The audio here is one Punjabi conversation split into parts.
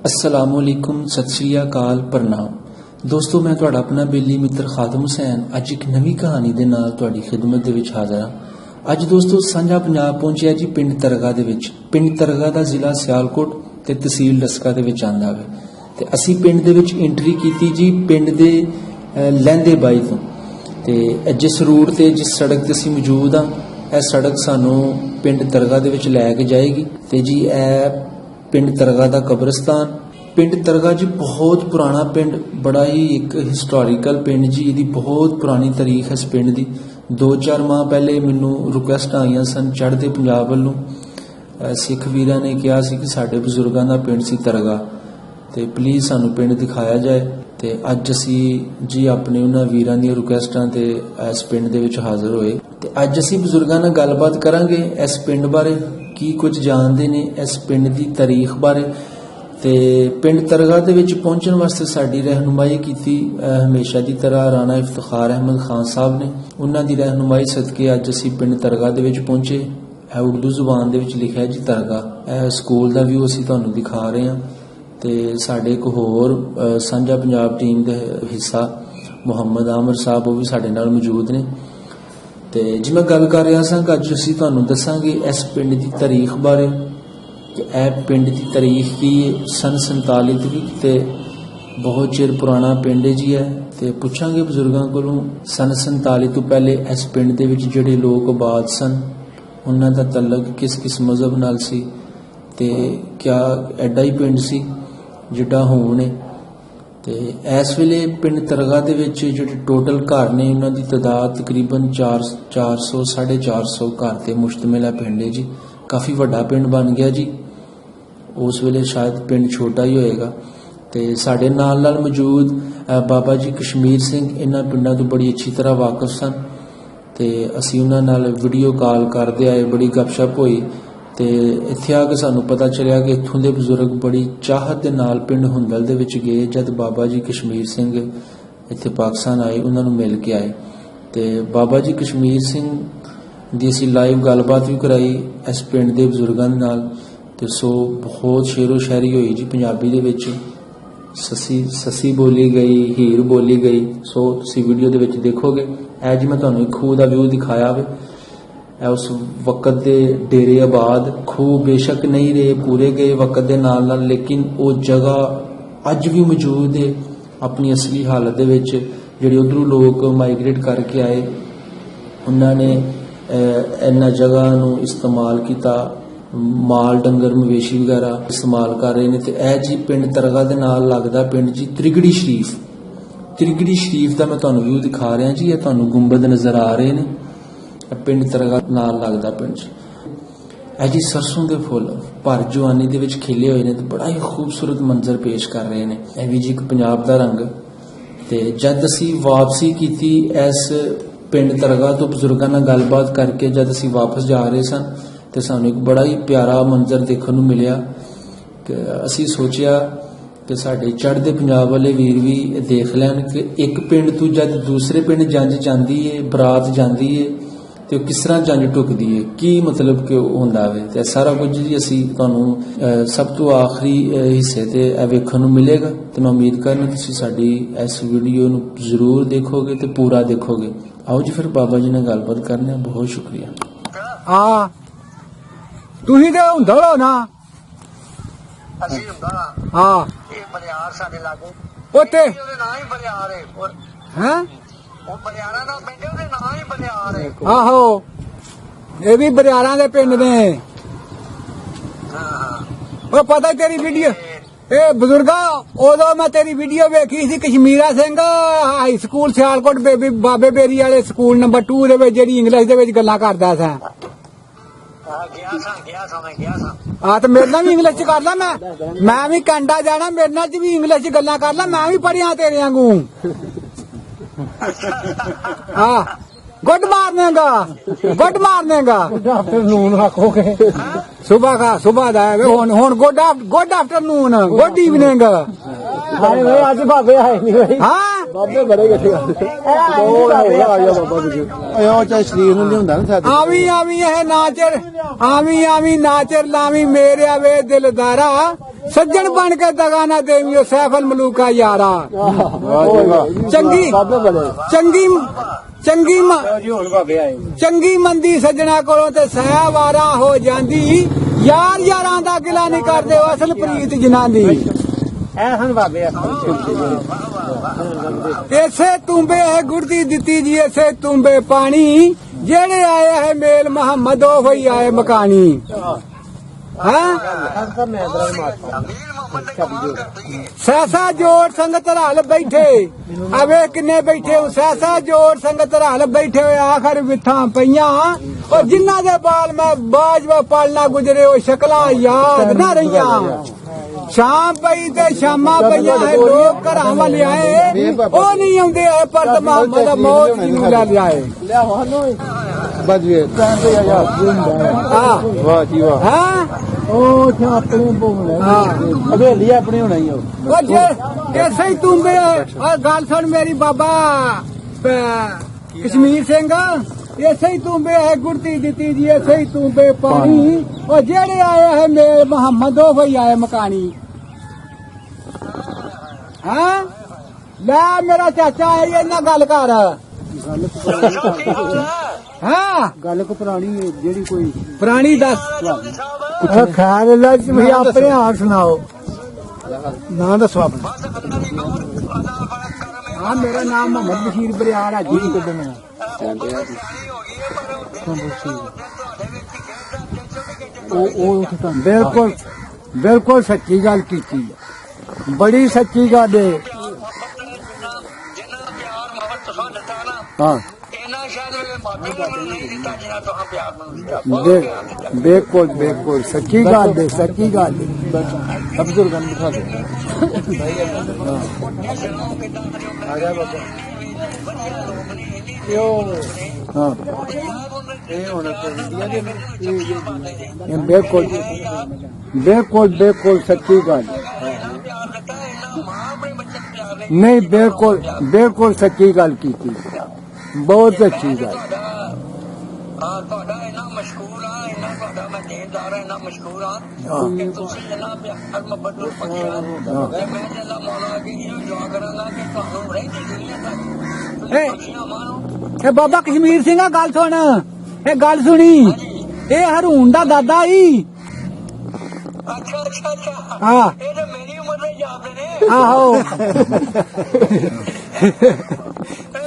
अस्सलामुअलैकुम, सत श्री अकाल, प्रणाम दोस्तों। मैं तुहाडा अपना बेली मित्र खादम हुसैन अज एक नवी कहानी दे नाल तुहाडी खिदमत दे विच हाज़र हां। अज दोस्तों सांझा पंजाब पहुंचिया जी पिंड तरगा दे विच। पिंड तरगा दा जिला सियालकोट ते तहसील डस्का दे विच आंदा वे ते असीं पिंड दे विच एंट्री कीती जी पिंड दे लैंदे बाई तो। ते जिस रूट ते जिस सड़क ते असीं मौजूद हां, यह सड़क सानूं पिंड तरगा दे विच लै के जाएगी। ते जी ए पिंड तरगा दा कब्रिस्तान। पिंड तरगा जी बहुत पुराना पिंड, बड़ा ही एक हिस्टोरिकल पिंड जी। इहदी बहुत पुरानी तारीख है इस पिंड दी। 2-4 माह पहले मैनू रिक्वेस्ट आईयां सन चढ़दे पंजाब वालों, सिख वीरां ने कहा सी कि साडे बजुर्गां दा पिंड सी तरगा ते प्लीज़ सानू पिंड दिखाया जाए। ते अज असी जी अपने उन्हां वीरां दी रिक्वेस्टां ते इस पिंड दे विच हाज़र होए ते अज असी बजुर्गां नाल गलबात करांगे इस पिंड बारे, की कुछ जानते ने इस पिंड की तारीख बारे। ते पिंड तरगा दे विच पहुंचण वास्ते साडी रहनुमाई कीती हमेशा की तरह राणा इफ्तिखार अहमद खान साहब ने। उन्हां दी रहनुमाई सदके अज असी पिंड तरगा दे विच पहुंचे। उर्दू जुबान दे विच लिखिआ जी तरगा। स्कूल का व्यू असी तुहानूं दिखा रहे हैं। ते साडे एक होर सांझा पंजाब टीम दे हिस्सा मुहम्मद आमिर साहब वो भी साडे नाल मौजूद ने। ते जी मैं गल कर रहा सां कि अज असीं तुहानूं दस्सांगे इस पिंड की तारीख बारे कि यह पिंड की तारीख की सन 47 की ते बहुत चिर पुराना पिंड जी है। ते पुछांगे बजुर्गां कोलों सन 47 तो पहले इस पिंड दे विच जिहड़े लोग आबाद सन उन्हां दा तल्लक किस किस मजहब नाल सी ते क्या एडा ही पिंड सी जिहड़ा हुण है। ते इस वेले पिंड तरगा दे विच जिहड़े टोटल घर ने उन्हां दी तादाद तकरीबन 400 450 घर ते मुश्तमिल है पिंड है जी। काफ़ी वड्डा पिंड बन गया जी। उस वेले शायद पिंड छोटा ही होएगा। ते साडे नाल मौजूद बाबा जी कश्मीर सिंह इन्हां पिंडां तो बड़ी अच्छी तरह वाकफ सन ते असीं उन्हां नाल वीडियो कॉल करदे आए, बड़ी गपशप हुई। ते इत्थे आके सानूं पता चलिया कि इत्थों दे बजुर्ग बड़ी चाहत दे नाल पिंड हुंदल दे विच गए जद बाबा जी कश्मीर सिंह इत्थे पाकिस्तान आए, उन्हां नूं मिल के आए। ते बाबा जी कश्मीर सिंह दी असीं लाइव गलबात भी कराई इस पिंड दे बजुर्गां दे नाल। ते सो बहुत शेरो शायरी होई जी पंजाबी दे विच। ससी बोली गई, हीर बोली गई। सो तुसीं वीडियो दे विच देखोगे। ऐ जी मैं तुहानूं एक खूह दा व्यू दिखाया वे। उस वक़्त दे डेरे आबाद खूह बेशक नहीं रहे, पूरे गए वक़्त दे नाल नाल, लेकिन वो जगह अज भी मौजूद है अपनी असली हालत दे विच। जिहड़े उधरों लोग माइग्रेट करके आए उन्होंने इन्हां जगह नूं इस्तेमाल किया, माल डंगर मवेशी वगैरह इस्तेमाल कर रहे हैं। तो यह जी पिंड तरगा दे नाल लगदा पिंड जी त्रिगड़ी शरीफ। त्रिगड़ी शरीफ का मैं तुहानूं व्यू दिखा रहा जी। ये तुहानूं गुंबद नज़र आ रहे हैं। पिंड तरगा नाल लगदा पिंड है जी। सरसों के फुल भर जवानी दे विच खिले हुए हैं तो बड़ा ही खूबसूरत मंजर पेश कर रहे हैं। यह भी जी एक पंजाब का रंग। तो जद असी वापसी की इस पिंड तरगा तो बजुर्गों नाल गलबात करके जद असी वापस जा रहे सन तो सानूं एक बड़ा ही प्यारा मंजर देखने को मिलिया। कि असी सोचिया कि साडे चढ़दे पंजाब वाले वीर भी देख लैन कि एक पिंड तो जद दूसरे पिंड जंज जाती है, बरात जाती है तो किस तरह जंज टुकदी है, की मतलब कि हुंदा वे। ते सारा कुछ जी असी तुहानूं सब तो आखिरी हिस्से ते वेखण नूं मिलेगा। तो मैं उम्मीद करना तुसीं साडी इस वीडियो नूं जरूर देखोगे तो पूरा देखोगे। आओ जी फिर बाबा जी नाल गलबात करने। बहुत शुक्रिया। हाँ तुसीं ते हुंदा हो ना। ਅਸੀਂ ਹੁੰਦਾ हाँ ਇਹ ਬਲਿਆਰ ਸਾਡੇ ਲਾਗੇ ओते ਉਹਦੇ ਨਾਂ ਹੀ ਬਲਿਆਰ ਹੈ। हैं ਉਹ ਬਲਿਆਰਾਂ ਦਾ ਪਿੰਡ ਉਹਦੇ ਨਾਂ ਹੀ ਬਲਿਆਰ ਹੈ। आहो ये भी बरियारां दे पिंड ने। ਹਾਂ ओ पता तेरी वीडियो ए बजुर्गा उदों मैं तेरी वीडियो वेखी सी कश्मीरा सिंह हाई स्कूल सियालकोट बाबे बेरी वाले स्कूल नंबर 2 दे विच जेहड़ी इंग्लिश दे विच गल्लां करदा सा। ਗਿਆ ਸਾਂ ਮੈਂ ਗਿਆ ਸਾਂ। हाँ तो मेरे नाल भी इंग्लिश च कर ला। मैं भी कैनेडा जाना, मेरे नाल भी इंग्लिश च गल्लां कर ला। मैं भी पढ़िया तेरे वांगू। हाँ good morning, good morning. Good afternoon आखोगे सुबह का, सुबह दा हुण good afternoon, good evening. Hi भाई आज बाबे आए नहीं भाई। हाँ बाबे बड़े इकट्ठे आ गया बाबा जी। ओ चाहे शरीर ਨੂੰ ਲਿਆਉਂਦਾ ਨਾ ਸਾਥ। ਆਵੀਂ ਆਵੀਂ ਇਹ ਨਾਚਰ, ਆਵੀਂ ਆਵੀਂ ਨਾਚਰ ਲਾਵੀਂ ਮੇਰੇ ਵੇ ਦਿਲਦਾਰਾ, ਸੱਜਣ ਬਣ ਕੇ ਦਗਾ ਨਾ ਦੇਵੀਓ ਸੈਫਲ ਮਲੂਕਾ ਯਾਰਾ ਚੰਗੀ ਚੰਗੀ ਮੰਦੀ ਸੱਜਣਾ ਕੋਲੋਂ ਤੇ ਸਹਿ ਵਾਰਾ ਹੋ ਜਾਂਦੀ ਯਾਰ ਯਾਰਾਂ ਦਾ ਗਿਲਾ ਨਹੀਂ ਕਰਦੇ ਉਹ ਅਸਲ ਪ੍ਰੀਤ ਜਿਨ੍ਹਾਂ ਦੀ ਇਸੇ ਤੁੰਬੇ ਹੈ ਗੁਰਦੀ ਦਿੱਤੀ ਜੀ ਇਸੇ ਤੁੰਬੇ ਪਾਣੀ ਜਿਹੜੇ ਆਏ ਹੈ ਮੇਲ ਮੁਹੰਮਦ ਉਹ ਹੋਈ ਆਏ ਮਕਾਨੀ ਸੈਸਾ ਜੋੜ ਸੰਗਤ ਰਲ ਬੈਠੇ ਅਵੇ ਕਿੰਨੇ ਬੈਠੇ ਹੋ ਸੈਸਾ ਜੋੜ ਸੰਗਤ ਰਲ ਬੈਠੇ ਹੋਏ ਆਖਰ ਵਿਥਾਂ ਪਈਆਂ ਉਹ ਜਿਨ੍ਹਾਂ ਦੇ ਬਾਲ ਮੈਂ ਬਾਜਵਾ ਪਾਲਣਾ ਗੁਜਰੇ ਉਹ ਸ਼ਕਲਾਂ ਯਾਦ ਨਾ ਰਹੀਆਂ ਸ਼ਾਮ ਪਈ ਤੇ ਸ਼ਾਮਾਂ ਪਈਆਂ ਲੋਕ ਘਰਾਂ ਵੱਲ ਆਏ ਉਹ ਨਹੀਂ ਆਉਂਦੇ ਪਰ ਮੁਹੰਮਦ ਮੌਤ ਜਿਹਨੂੰ ਲੈ ਲਿਆਏ ਵਾਹ ਜੀ ਵਾਹ ਹਾਂ ਉਹ ਆਪਣੇ ਬੋਲ ਹਵੇਲੀ ਆਪਣੀ ਹੋਣਾ ਹੀ ਉਹ ਜੇ ਐਸੇ ਹੀ ਤੂੰ ਗੱਲ ਸੁਣ ਮੇਰੀ ਬਾਬਾ ਕਸ਼ਮੀਰ ਸਿੰਘ ਐਸੇ ਹੀ ਤੂੰ ਹੈ ਗੁਰਤੀ ਦਿੱਤੀ ਜੀ ਐਸੇ ਹੀ ਤੂੰ ਪਾਣੀ ਉਹ ਜਿਹੜੇ ਆਏ ਹੈ ਮੇਰੇ ਮੁਹੰਮਦ ਉਹ ਵਈ ਆਏ ਮਕਾਨੀ ਹਾਂ ਲੈ ਮੇਰਾ ਚਾਚਾ ਹੈ ਇਹਨਾਂ ਗੱਲ ਕਰ ਹਾਂ ਗੱਲ ਕੋ ਪੁਰਾਣੀ ਜਿਹੜੀ ਕੋਈ ਪੁਰਾਣੀ ਦੱਸ ਖੈਰ ਅੱਲਾ ਜੀ ਤੁਸੀਂ ਆਪਣੇ ਆਪ ਸੁਣਾਓ ਨਾ ਦੱਸੋ ਆਪਣਾ ਹਾਂ ਮੇਰਾ ਨਾਮ ਮੁਹੰਮਦ ਬਸ਼ੀਰ ਬਰਿਆਰ ਹੈ ਜੀ ਕਿਦਨ ਬਿਲਕੁਲ ਬਿਲਕੁਲ ਸੱਚੀ ਗੱਲ ਕੀਤੀ ਬੜੀ ਸੱਚੀ ਗੱਲ ਹੈ ਹਾਂ ਬਿਲਕੁਲ ਬਿਲਕੁਲ ਸੱਚੀ ਗੱਲ ਹੈ ਸੱਚੀ ਗੱਲ ਹੈ ਬਜ਼ੁਰਗਾਂ ਨੂੰ ਬਿਠਾ ਦੇ ਹਾਂ ਬਿਲਕੁਲ ਬਿਲਕੁਲ ਬਿਲकुल ਸੱਚੀ ਗੱਲ ਨਹੀਂ ਬਿਲਕੁਲ ਬਿਲਕੁਲ ਸੱਚੀ ਗੱਲ ਕੀਤੀ ਬਹੁਤ ਅੱਛੀ ਗੱਲ ਹਾਂ ਤੁਹਾਡਾ ਇੰਨਾ ਮਸ਼ਹੂਰ ਆ ਇੰਨਾ ਤੁਹਾਡਾ ਮੈਂ ਦੇਣਦਾਰ ਆ ਇੰਨਾ ਮਸ਼ਹੂਰ ਆ ਕਿ ਤੁਸੀਂ ਇੰਨਾ ਪਿਆਰ ਮੁਹੱਬਤ ਨੂੰ ਪੱਕਿਆ ਤੇ ਮੈਂ ਜੱਲਾ ਮੌਲਾ ਕੀ ਇਹ ਦੁਆ ਕਰਾਂਗਾ ਕਿ ਤੁਹਾਨੂੰ ਰਹਿੰਦੀ ਦੁਨੀਆ ਤੱਕ ਖੁਸ਼ੀਆਂ ਮਾਣੋ ਇਹ ਬਾਬਾ ਕਸ਼ਮੀਰ ਸਿੰਘ ਆ ਗੱਲ ਸੁਣ ਇਹ ਗੱਲ ਸੁਣੀ ਇਹ ਹਰੂਨ ਦਾ ਦਾਦਾ ਹੀ ਅੱਛਾ ਅੱਛਾ ਅੱਛਾ ਹਾਂ ਇਹ ਤਾਂ ਮੇਰੀ ਉਮਰ ਦੇ ਯਾਦ ਨੇ ਆਹੋ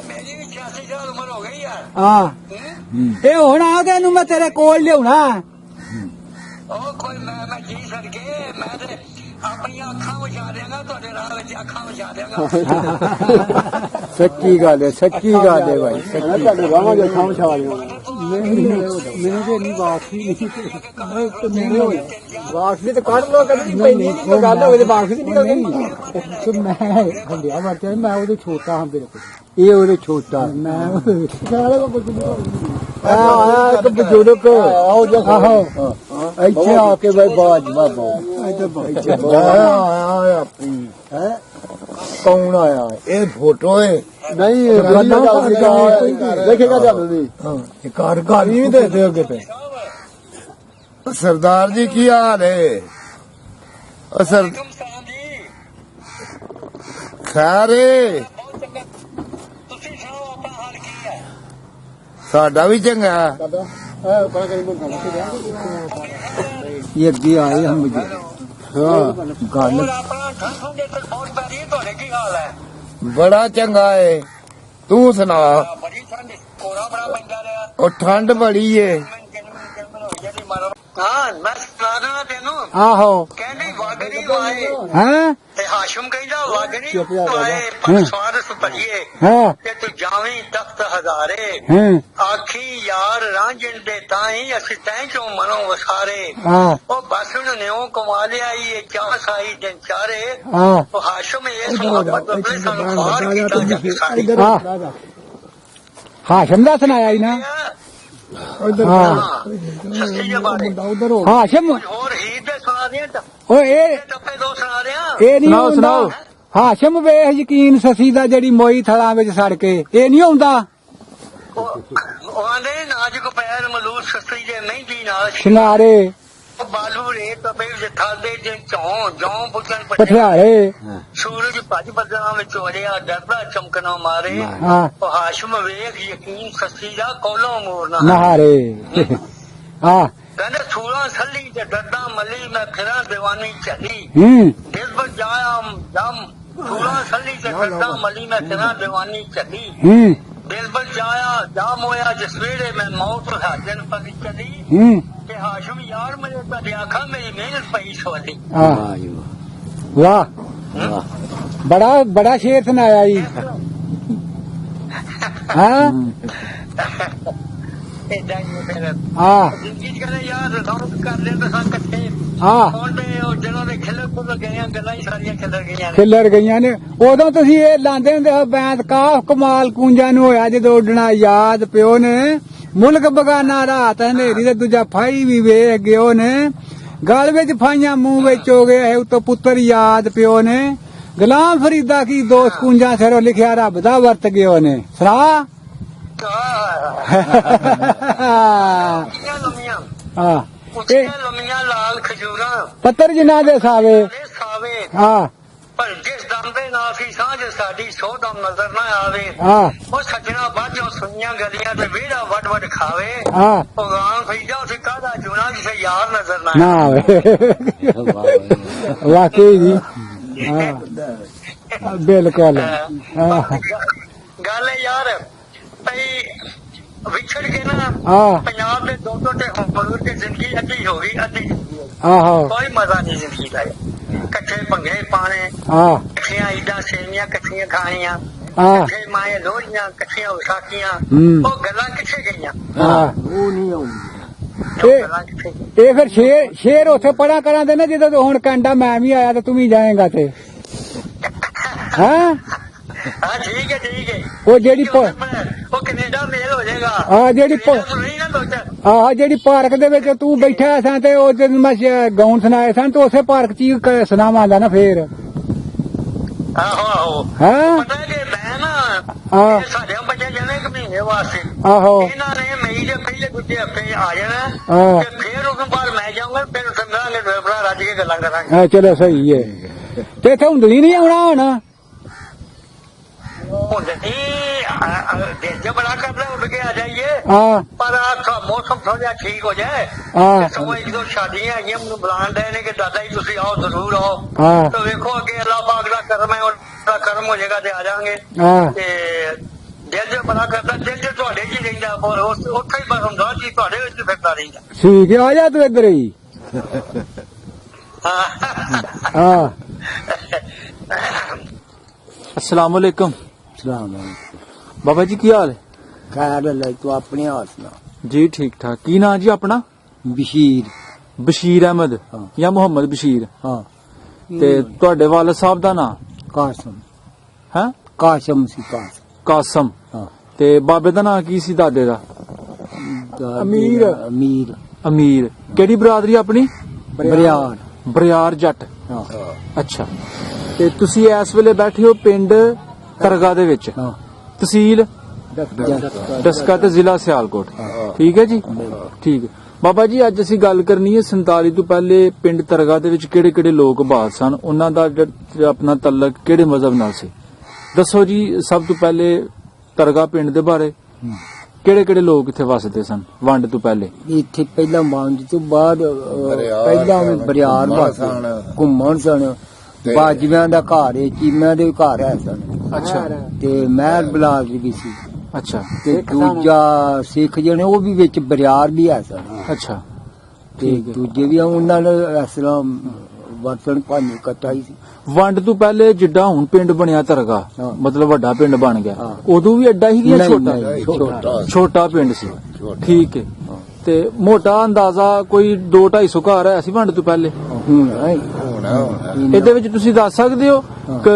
ਮੇਰੀ ਵੀ 86 ਸਾਲ ਉਮਰ ਹੋ ਗਈ ਯਾਰ ਹਾਂ ਇਹ ਹੁਣ ਆ ਕੇ ਇਹਨੂੰ ਮੈਂ ਤੇਰੇ ਕੋਲ ਲਿਆਉਣਾ ਉਹ ਕੋਈ ਮੈਂ ਜੀ ਸਕੇ ਮੈਂ ਤੇ ਆਪਣੀਆਂ ਅੱਖਾਂ ਵਿਚਾ ਦਿਆਂਗਾ ਤੁਹਾਡੇ ਰਾਹ ਵਿੱਚ ਅੱਖਾਂ ਵਿਚਾ ਦਿਆਂਗਾ ਸੱਚੀ ਗੱਲ ਹੈ ਸੱਚੀ ਗੱਲ ਹੈ ਭਾਈ ਸੱਚੀ ਤੁਹਾਡੇ ਰਾਹਾਂ ਦੇ ਅੱਖਾਂ ਵਿਚਾ ਲਿਓ ਮੈਨੂੰ ਤੇ ਨਹੀਂ ਵਾਕਫੀ ਨਹੀਂ ਵਾਕਫੀ ਤੇ ਕੱਢ ਲੋ ਕਦੀ ਪੈਣੀ ਗੱਲ ਹੋਵੇ ਤੇ ਵਾਕਫੀ ਨਿਕਲ ਗਈ ਤੇ ਮੈਂ ਹੰਡਿਆ ਵਰਤਿਆ ਮੈਂ ਉਹਦੇ ਛੋਟਾ ਹਾਂ ਬਿਲਕੁਲ ਇਹ ਉਹਦੇ ਛੋਟਾ ਮੈਂ ਆਇਆ ਇੱਕ ਬਜ਼ੁਰਗ ਆਓ ਆਹੋ ਇੱਥੇ ਆ ਕੇ ਬਈ ਬਾਜ ਬਾਬਾ ਇੱਥੇ ਆਇਆ ਆਪਣੀ ਹੈ ਕੌਣ ਆਇਆ ਇਹ ਫੋਟੋ ਹੈ ਨਹੀਂ ਦੇਖੇਗਾ ਜਲਦੀ ਹਾਂ ਇਹ ਘਰ ਘਰ ਹੀ ਦੇ ਦੇ ਅੱਗੇ ਤੇ ਸਰਦਾਰ ਜੀ ਕੀ ਹਾਲ ਹੈ ਸਰ ਖੈਰ ਤੁਸੀਂ ਸੁਣਾਓ ਆਪਣਾ ਹਾਲ ਕੀ ਹੈ ਸਾਡਾ ਵੀ ਚੰਗਾ ਇਹ ਅੱਗੇ ਆਏ ਹਮ ਮੁਝੇ ਹਾਂ ਗੱਲ ਆਪਣਾ ਠੰਡ ਦੇ ਬਹੁਤ ਪੈ ਰਹੀ ਹੈ ਤੁਹਾਡੇ ਕੀ ਹਾਲ ਹੈ ਬੜਾ ਚੰਗਾ ਹੈ ਤੂੰ ਸੁਣਾ ਬੜੀ ਠੰਡ ਕੋਰਾ ਬੜਾ ਪੈਂਦਾ ਰਿਹਾ ਉਹ ਠੰਡ ਬੜੀ ਏ ਹਾਂ ਮੈਂ ਸੁਣਾ ਦੇਣਾ ਤੈਨੂੰ ਆਹੋ ਕਹਿੰਦੀ ਵਾਗਰੀ ਆਏ ਹੈ ਤੇ ਹਾਸ਼ਮ ਕਹਿੰਦਾ ਵਾਗਰੀ ਆਏ ਪਰ ਸਵਾਦ ਸੁਪਰੀਏ ਹਾਂ ਤੇ ਤੂੰ ਜਾਵੀਂ ਤਖਤ ਹਜ਼ਾਰੇ ਹਾਂ ਆਖੀ ਯਾਰ ਰਾਂਝਣ ਦੇ ਤਾਈ ਅਸੀਂ ਤੈਂ ਚੋਂ ਮਨੋਂ ਵਸਾਰੇ ਹਾਂ ਉਹ ਬਸਣ ਨੇ ਉਹ ਕਮਾ ਲਿਆ ਇਹ ਚਾਹ ਸਾਈ ਦਿਨ ਚਾਰੇ ਹਾਂ ਉਹ ਹਾਸ਼ਮ ਇਸ ਮੁਹੱਬਤ ਆਪਣੇ ਸਾਨੂੰ ਬਾਹਰ ਕੀਤਾ ਜਾ ਕੇ ਸਾਰੇ ਹਾਂ ਹਾਸ਼ਮ ਦਾ ਸੁਣਾਇਆ ਹੀ ਨਾ ਸੱਚੀ ਜੇ ਬਾਰੇ ਹਾਸ਼ਮ ਹੋਰ ਹੀਰ ਦੇ ਸੁਣਾ ਦਿਆਂ ਉਹ ਇਹ ਟੱਪੇ ਦੋ ਸੁਣਾ ਦਿਆਂ ਇਹ ਨਹੀਂ ਆਉਂਦਾ ਹਾਸ਼ਮ ਵੇਖ ਯਕੀਨ ਸਸੀ ਦਾ ਜਿਹੜੀ ਮੋਈ ਥਲਾਂ ਵਿੱਚ ਸੜ ਕੇ ਇਹ ਨਹੀਂ ਆਉਂਦਾ ਉਹ ਆਂਦੇ ਨਾਜ਼ੁਕ ਪੈਰ ਮਲੂਸ ਸਸਤੀ ਜੇ ਮਹਿੰਦੀ ਨਾਲ ਸ਼ਿੰਗਾਰੇ ਬਾਲੂ ਰੇ ਤਬੇ ਜਿੱਥਾ ਦੇ ਜੇ ਜੌਂ ਪੁੱਛਣ ਪਠਿਆਲੇ ਸੂਰਜ ਭੱਜ ਬੱਦਲਾਂ ਵਿੱਚ ਵੜਿਆ ਡਰਦਾ ਚਮਕਣਾ ਮਾਰੇ ਹਾਂ ਉਹ ਹਾਸ਼ਮ ਵੇਖ ਯਕੀਨ ਸੱਚੀ ਦਾ ਕੋਲੋਂ ਮੋਰਨਾ ਨਹਾਰੇ ਹਾਂ ਕਹਿੰਦੇ ਸੂਰਾਂ ਸੱਲੀ ਤੇ ਡੱਡਾ ਮੱਲੀ ਮੈਂ ਫਿਰਾਂ ਦੀਵਾਨੀ ਚੱਲੀ ਦਿਲ ਪਰ ਜਾਇਆ ਜਮ ਸੂਰਾਂ ਸੱਲੀ ਤੇ ਡੱਡਾ ਮੱਲੀ ਮੈਂ ਫਿਰਾਂ ਦੀਵਾਨੀ ਚੱਲੀ ਦਿਲ ਪਰ ਜਾਇਆ ਜਾਮ ਹੋਇਆ ਜਿਸ ਵੇਲੇ ਮੈਂ ਮੌਤ ਹਾਜ਼ਰ ਪਰ ਚੱਲੀ ਤੇ ਹਾਸ਼ਮ ਯਾਰ ਮੇਰੇ ਤਾਂ ਆਖਾਂ ਮੇਰੀ ਮਿਹਨਤ ਪਈ ਸਵਾਲੀ ਵਾਹ ਬੜਾ ਸ਼ੇਰ ਸੁਣਾਇਆ ਜੀ ਹਾਂ ਏਦਾਂ ਹੀ ਫਿਰ ਜ਼ਿੰਦਗੀ ਚ ਕਹਿੰਦੇ ਯਾਰ ਰੌਣਕ ਕਰ ਲੈਂਦੇ ਸਾਂ ਇਕੱਠੇ ਹੁਣ ਤੇ ਉਹ ਜਦੋਂ ਦੇ ਖਿਲਰ ਪੁੱਲ ਗਏ ਗੱਲਾਂ ਹੀ ਸਾਰੀਆਂ ਖਿਲਰ ਗਈਆਂ ਨੇ ਉਦੋਂ ਤੁਸੀਂ ਇਹ ਲਾਂਦੇ ਹੁੰਦੇ ਹੋ ਬੈਂਤ ਕਾਫ ਕਮਾਲ ਕੂੰਜਾਂ ਨੂੰ ਹੋਇਆ ਜਦੋਂ ਉੱਡਣਾ ਯਾਦ ਪਿਓ ਨੇ ਮੁਲਕ ਬਗਾਨਾ ਰਾਤ ਹਨੇਰੀ ਤੇ ਦੂਜਾ ਫਾਈ ਵੀ ਵੇਖ ਗਿਓ ਨੇ ਗਲ ਵਿੱਚ ਫਾਈਆਂ ਮੂੰਹ ਵਿੱਚ ਹੋ ਗਏ ਉਤੋਂ ਪੁੱਤਰ ਯਾਦ ਪਿਓ ਨੇ ਗੁਲਾਮ ਫਰੀਦਾ ਕੀ ਦੋਸਤ ਕੂੰਜਾਂ ਸਿਰੋਂ ਲਿਖਿਆ ਰੱਬ ਦਾ ਵਰਤ ਗਿਓ ਨੇ ਸੁਣਾ ਲੰਮੀਆਂ ਲਾਲ ਖਜੂਰਾਂ ਪੱਤਰ ਜਿਨ੍ਹਾਂ ਦੇ ਸਾਵੇ ਹਾਂ ਪਰ ਜਿਸ ਦਮ ਦੇ ਨਾਲ ਸੀ ਸਾਂਝ ਸਾਡੀ ਸੋ ਦਮ ਨਜ਼ਰ ਨਾ ਆਵੇ ਉਹ ਸੱਜਣਾ ਬਾਝੋਂ ਸੁਣੀਆਂ ਗਲੀਆਂ ਤੇ ਵਿਹੜਾ ਵੱਡ ਵੱਡ ਖਾਵੇ ਭਗਵਾਨ ਫਰੀਦਾ ਸੀ ਕਾਹਦਾ ਜੁਨਾ ਜਿਸੇ ਯਾਰ ਨਜ਼ਰ ਨਾ ਆਵੇ ਵਾਕਈ ਜੀ ਬਿਲਕੁਲ ਗੱਲ ਯਾਰ ਭਈ ਵਿਛੜ ਕੇ ਨਾ ਪੰਜਾਬ ਦੇ ਦੋ ਟੋਟੇ ਹੋਰ ਕੇ ਜ਼ਿੰਦਗੀ ਅੱਧੀ ਹੋ ਗਈ ਅੱਧੀ ਕੋਈ ਮਜ਼ਾ ਨਹੀਂ ਜ਼ਿੰਦਗੀ ਦਾ ਇਕੱਠੇ ਭੰਗੜੇ ਪਾਣੇ ਇਕੱਠੀਆਂ ਈਦਾਂ ਸੇਵੀਆਂ ਇਕੱਠੀਆਂ ਖਾਣੀਆਂ ਇਕੱਠੇ ਮਾਏ ਲੋਹੜੀਆਂ ਇਕੱਠੀਆਂ ਵਿਸਾਖੀਆਂ ਉਹ ਗੱਲਾਂ ਕਿੱਥੇ ਗਈਆਂ ਉਹ ਨਹੀਂ ਆਉਂਦੀ ਇਹ ਫਿਰ ਸ਼ੇਰ ਉੱਥੇ ਪੜਾ ਕਰਾਂਦੇ ਨਾ ਜਦੋਂ ਹੁਣ ਕੈਨੇਡਾ ਮੈਂ ਵੀ ਆਇਆ ਤੇ ਤੂੰ ਵੀ ਜਾਏਗਾ ਤੇ ਹਾਂ ਠੀਕ ਹੈ ਉਹ ਜਿਹੜੀ ਉਹ ਕੈਨੇਡਾ ਮੇਲ ਹੋ ਜਾਏਗਾ ਜਿਹੜੀ ਪਾਰਕ ਦੇ ਵਿੱਚ ਤੂੰ ਬੈਠਾ ਸਾਂ ਤੇ ਉਹ ਜਦੋਂ ਮੈਂ ਗਾਉਣ ਸੁਣਾਏ ਸਨ ਤੇ ਉਸੇ ਪਾਰਕ ਚ ਹੀ ਸੁਣਾਵਾਂਗਾ ਨਾ ਫੇਰ ਆਹੋ ਪਤਾ ਕਿ ਮੈਂ ਨਾ ਸਾਡੇ ਬੱਚੇ ਜਾਣੇ ਇੱਕ ਮਹੀਨੇ ਵਾਸਤੇ ਇਹਨਾਂ ਨੇ ਮਈ ਦੇ ਪਹਿਲੇ ਦੂਜੇ ਹਫ਼ਤੇ ਆ ਜਾਣਾ ਤੇ ਫੇਰ ਉਸ ਤੋਂ ਬਾਅਦ ਮੈਂ ਜਾਊਂਗਾ ਫਿਰ ਸਮਝਾਂਗੇ ਬੜਾ ਰੱਜ ਕੇ ਗੱਲਾਂ ਕਰਾਂਗੇ ਚਲੋ ਸਹੀ ਹੈ ਤੇ ਇੱਥੇ ਹੁੰਦਲੀ ਨਹੀਂ ਆਉਣਾ ਹੁਣ दिल बड़ा कर रहे उठ के आ जाइए पर मौसम थोड़ा ठीक हो जाए एक दो शादियां आई मैंने बुलान रहे कि दादा जी तुम आओ जरूर आओ तो देखो अगे अल्लाह पाक का करम है और करम हो जाएगा तो आ जाएंगे दिल जो बड़ा करता दिल जो थोड़े च रहा और उत्थे ही बस ਹੁੰਦਾ जी थोड़े विच फिरदा रहिंदा ठीक है आ जा तू इधर ही अस्सलाम वालेकुम बाबा जी की हाल है खैर है तू अपने हाल सुना जी ठीक ठाक की नाम जी अपना बशीर अहमद या मुहम्मद बशीर ते तुहाडे वालिद साहब दा नाम कासम है कासम सी कासम ते बाबे दा नाम की सी दादे दा अमीर केड़ी बरादरी अपनी बरियार जट अच्छा ते तुसी इस वेले बैठे हो पिंड तरगा दे विच तहसील डस्का ते जिला सियालकोट ठीक है जी ठीक है बाबा जी अज असीं गल करनी है 47 तो पहले पिंड तरगा दे विच किहड़े किहड़े लोग बात सन उन्हां दा अपना तल्लक किहड़े मजहब नाल सी दसो जी सब तो पहले तरगा पिंड दे बारे किहड़े किहड़े लोग इत्थे वसदे सन वंड तो पहले इत्थे पहला वंड तो बाद पहला बरियार वसदे घुम्मण सन बाजवियां दा घर है चीमियां दे घर है सन अच्छा ते महल बलास भी सी अच्छा ते दूजा सिख जने वो भी विच बरियार भी है सन अच्छा ते दूजे भी उन्हां ने इस तरह वरतन भानी कटाई सी वंड तो पहले जिड्डा हुण पिंड बनिया तरगा मतलब वड्डा पिंड बन गया उदों भी एडा ही छोटा पिंड सी ठीक है ते मोटा अंदाजा कोई 200-250 घर है सी वंड तो पहले ਇਹਦੇ ਵਿੱਚ ਤੁਸੀਂ ਦੱਸ ਸਕਦੇ ਹੋ ਕਿ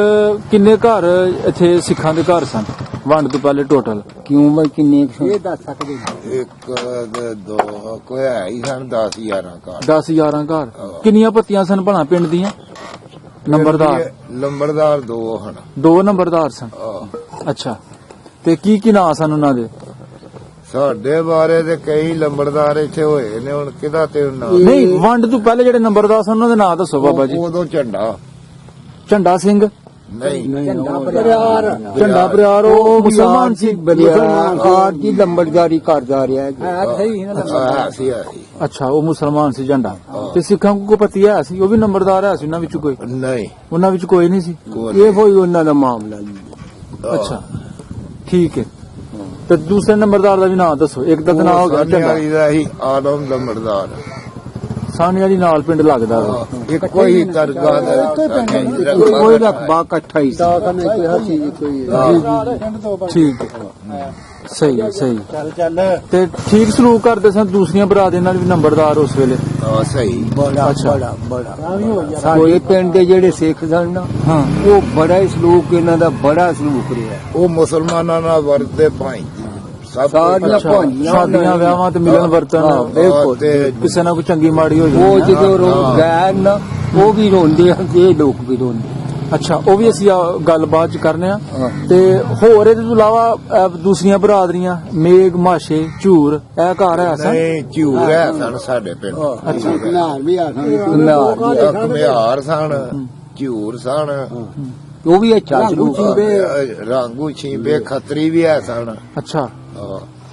ਕਿੰਨੇ ਘਰ ਇੱਥੇ ਸਿੱਖਾਂ ਦੇ ਘਰ ਸਨ ਵੰਡ ਤੋਂ ਪਹਿਲੇ ਟੋਟਲ ਕਿਉਂ ਮੈਂ ਕਿੰਨੇ ਇਹ ਦੱਸ ਸਕਦੇ ਇੱਕ ਦੋ ਕੋਈ ਹੈ ਹੀ ਸਨ 10-11 ਘਰ 10-11 ਘਰ ਕਿੰਨੀਆਂ ਪੱਤੀਆਂ ਸਨ ਭਣਾ ਪਿੰਡ ਦੀਆਂ ਨੰਬਰਦਾਰ ਦੋ ਹਨ ਦੋ ਨੰਬਰਦਾਰ ਸਨ ਅੱਛਾ ਤੇ ਕੀ ਨਾਂ ਸਨ ਉਹਨਾਂ ਦੇ ਸਾਡੇ ਬਾਰੇ ਤੇ ਕਈ ਲੰਬੜਦਾਰ ਇੱਥੇ ਹੋਏ ਨੇ, ਹੁਣ ਕਿਹਦਾ ਤੇ ਨਾਂ? ਨਹੀਂ, ਵੰਡ ਤੋਂ ਪਹਿਲੇ ਜਿਹੜੇ ਨੰਬਰਦਾਰ ਸਨ ਉਹਨਾਂ ਦੇ ਨਾਂ ਦੱਸੋ ਬਾਬਾ ਜੀ। ਉਦੋਂ ਝੰਡਾ ਝੰਡਾ ਸਿੰਘ, ਨਹੀਂ, ਝੰਡਾ ਬਰਿਆਰ, ਉਹ ਮੁਸਲਮਾਨ ਸੀ। ਆਰ ਦੀ ਲੰਬੜਦਾਰੀ ਕਰਦਾ ਰਿਹਾ ਆਇਆ ਸੀ। ਅੱਛਾ, ਉਹ ਮੁਸਲਮਾਨ ਸੀ ਝੰਡਾ। ਤੇ ਸਿੱਖਾਂ ਕੋ ਪਤੀ ਹੈ ਸੀ, ਉਹ ਵੀ ਨੰਬਰਦਾਰ ਹੈ ਸੀ ਉਹਨਾਂ ਵਿੱਚ ਕੋਈ? ਨਹੀਂ, ਉਹਨਾਂ ਵਿੱਚ ਕੋਈ ਨਹੀਂ ਸੀ। ਇਹ ਕੋਈ ਉਹਨਾਂ ਦਾ ਮਾਮਲਾ ਨਹੀਂ। ਅੱਛਾ, ਠੀਕ ਹੈ। ਤੇ ਦੂਸਰੇ ਨੰਬਰਦਾਰ ਦਾ ਵੀ ਨਾਮ ਦੱਸੋ। ਇੱਕ ਦਾ ਤਾਂ ਨਾਮ ਹੋ ਗਿਆ ਝੰਡਾ। ਦਾ ਹੀ ਆਲਮ ਲੰਬੜਦਾਰ, ਸਾਨੇ ਵਾਲੀ ਨਾਲ ਪਿੰਡ ਲੱਗਦਾ ਵਾ। ਇੱਕੋ ਹੀ ਦਰਗਾਹ ਕੋਈ ਰਕਬਾ ਇਕੱਠਾ ਹੀ ਸੀ। ਠੀਕ ਹੈ, ਸਹੀ ਹੈ, ਸਹੀ। ਤੇ ਠੀਕ ਸਲੂਕ ਕਰਦੇ ਸਨ ਦੂਸਰੀਆਂ ਬਰਾਦਰੀਆਂ ਨਾਲ ਵੀ ਨੰਬਰਦਾਰ ਉਸ ਵੇਲੇ? ਸਹੀ। ਬੜਾ ਸਾਡੇ ਪਿੰਡ ਦੇ ਜਿਹੜੇ ਸਿੱਖ ਸਨ ਨਾ, ਹਾਂ, ਉਹ ਬੜਾ ਹੀ ਸਲੂਕ, ਇਹਨਾਂ ਦਾ ਬੜਾ ਸਲੂਕ ਰਿਹਾ। ਉਹ ਮੁਸਲਮਾਨਾਂ ਨਾਲ ਵਰਤਦੇ ਭਾਈ ਸਭ ਸਾਰੀਆਂ ਅੱਛਾ, ਭਾਈਆਂ ਸ਼ਾਦੀਆਂ ਵਿਆਹਾਂ ਤੇ ਮਿਲਣ ਵਰਤਨ, ਬਿਲਕੁਲ। ਕਿਸੇ ਨਾਲ ਕੋਈ ਚੰਗੀ ਮਾੜੀ ਹੋ ਉਹ ਜਾਏ। ਜਦੋਂ ਗਏ ਨਾ, ਉਹ ਵੀ ਰੋਂਦੇ ਆ, ਇਹ ਲੋਕ ਵੀ ਰੋਂਦੇ। ਅੱਛਾ, ਉਹ ਵੀ ਅਸੀਂ ਗੱਲਬਾਤ ਚ ਕਰਨੇ ਆ। ਤੇ ਹੋਰ ਇਹਦੇ ਤੋਂ ਇਲਾਵਾ ਦੂਸਰੀਆਂ ਬਰਾਦਰੀਆਂ ਮੇਘ, ਮਾਸ਼ੇ, ਝੂਰ, ਇਹ ਘਰ ਹੈ ਸਨ? ਨਹੀਂ, ਝੂਰ ਹੈ ਸਨ ਸਾਡੇ ਪਿੰਡ। ਘੁਮਿਆਰ ਵੀ ਆ ਘੁਮਿਆਰ ਸਨ, ਝੂਰ ਸਨ, ਉਹ ਵੀ ਅੱਛਾ ਸਲੂਕ ਰਾਂਗੂ ਛੀਂਬੇ, ਖੱਤਰੀ ਵੀ ਹੈ ਸਨ। ਅੱਛਾ,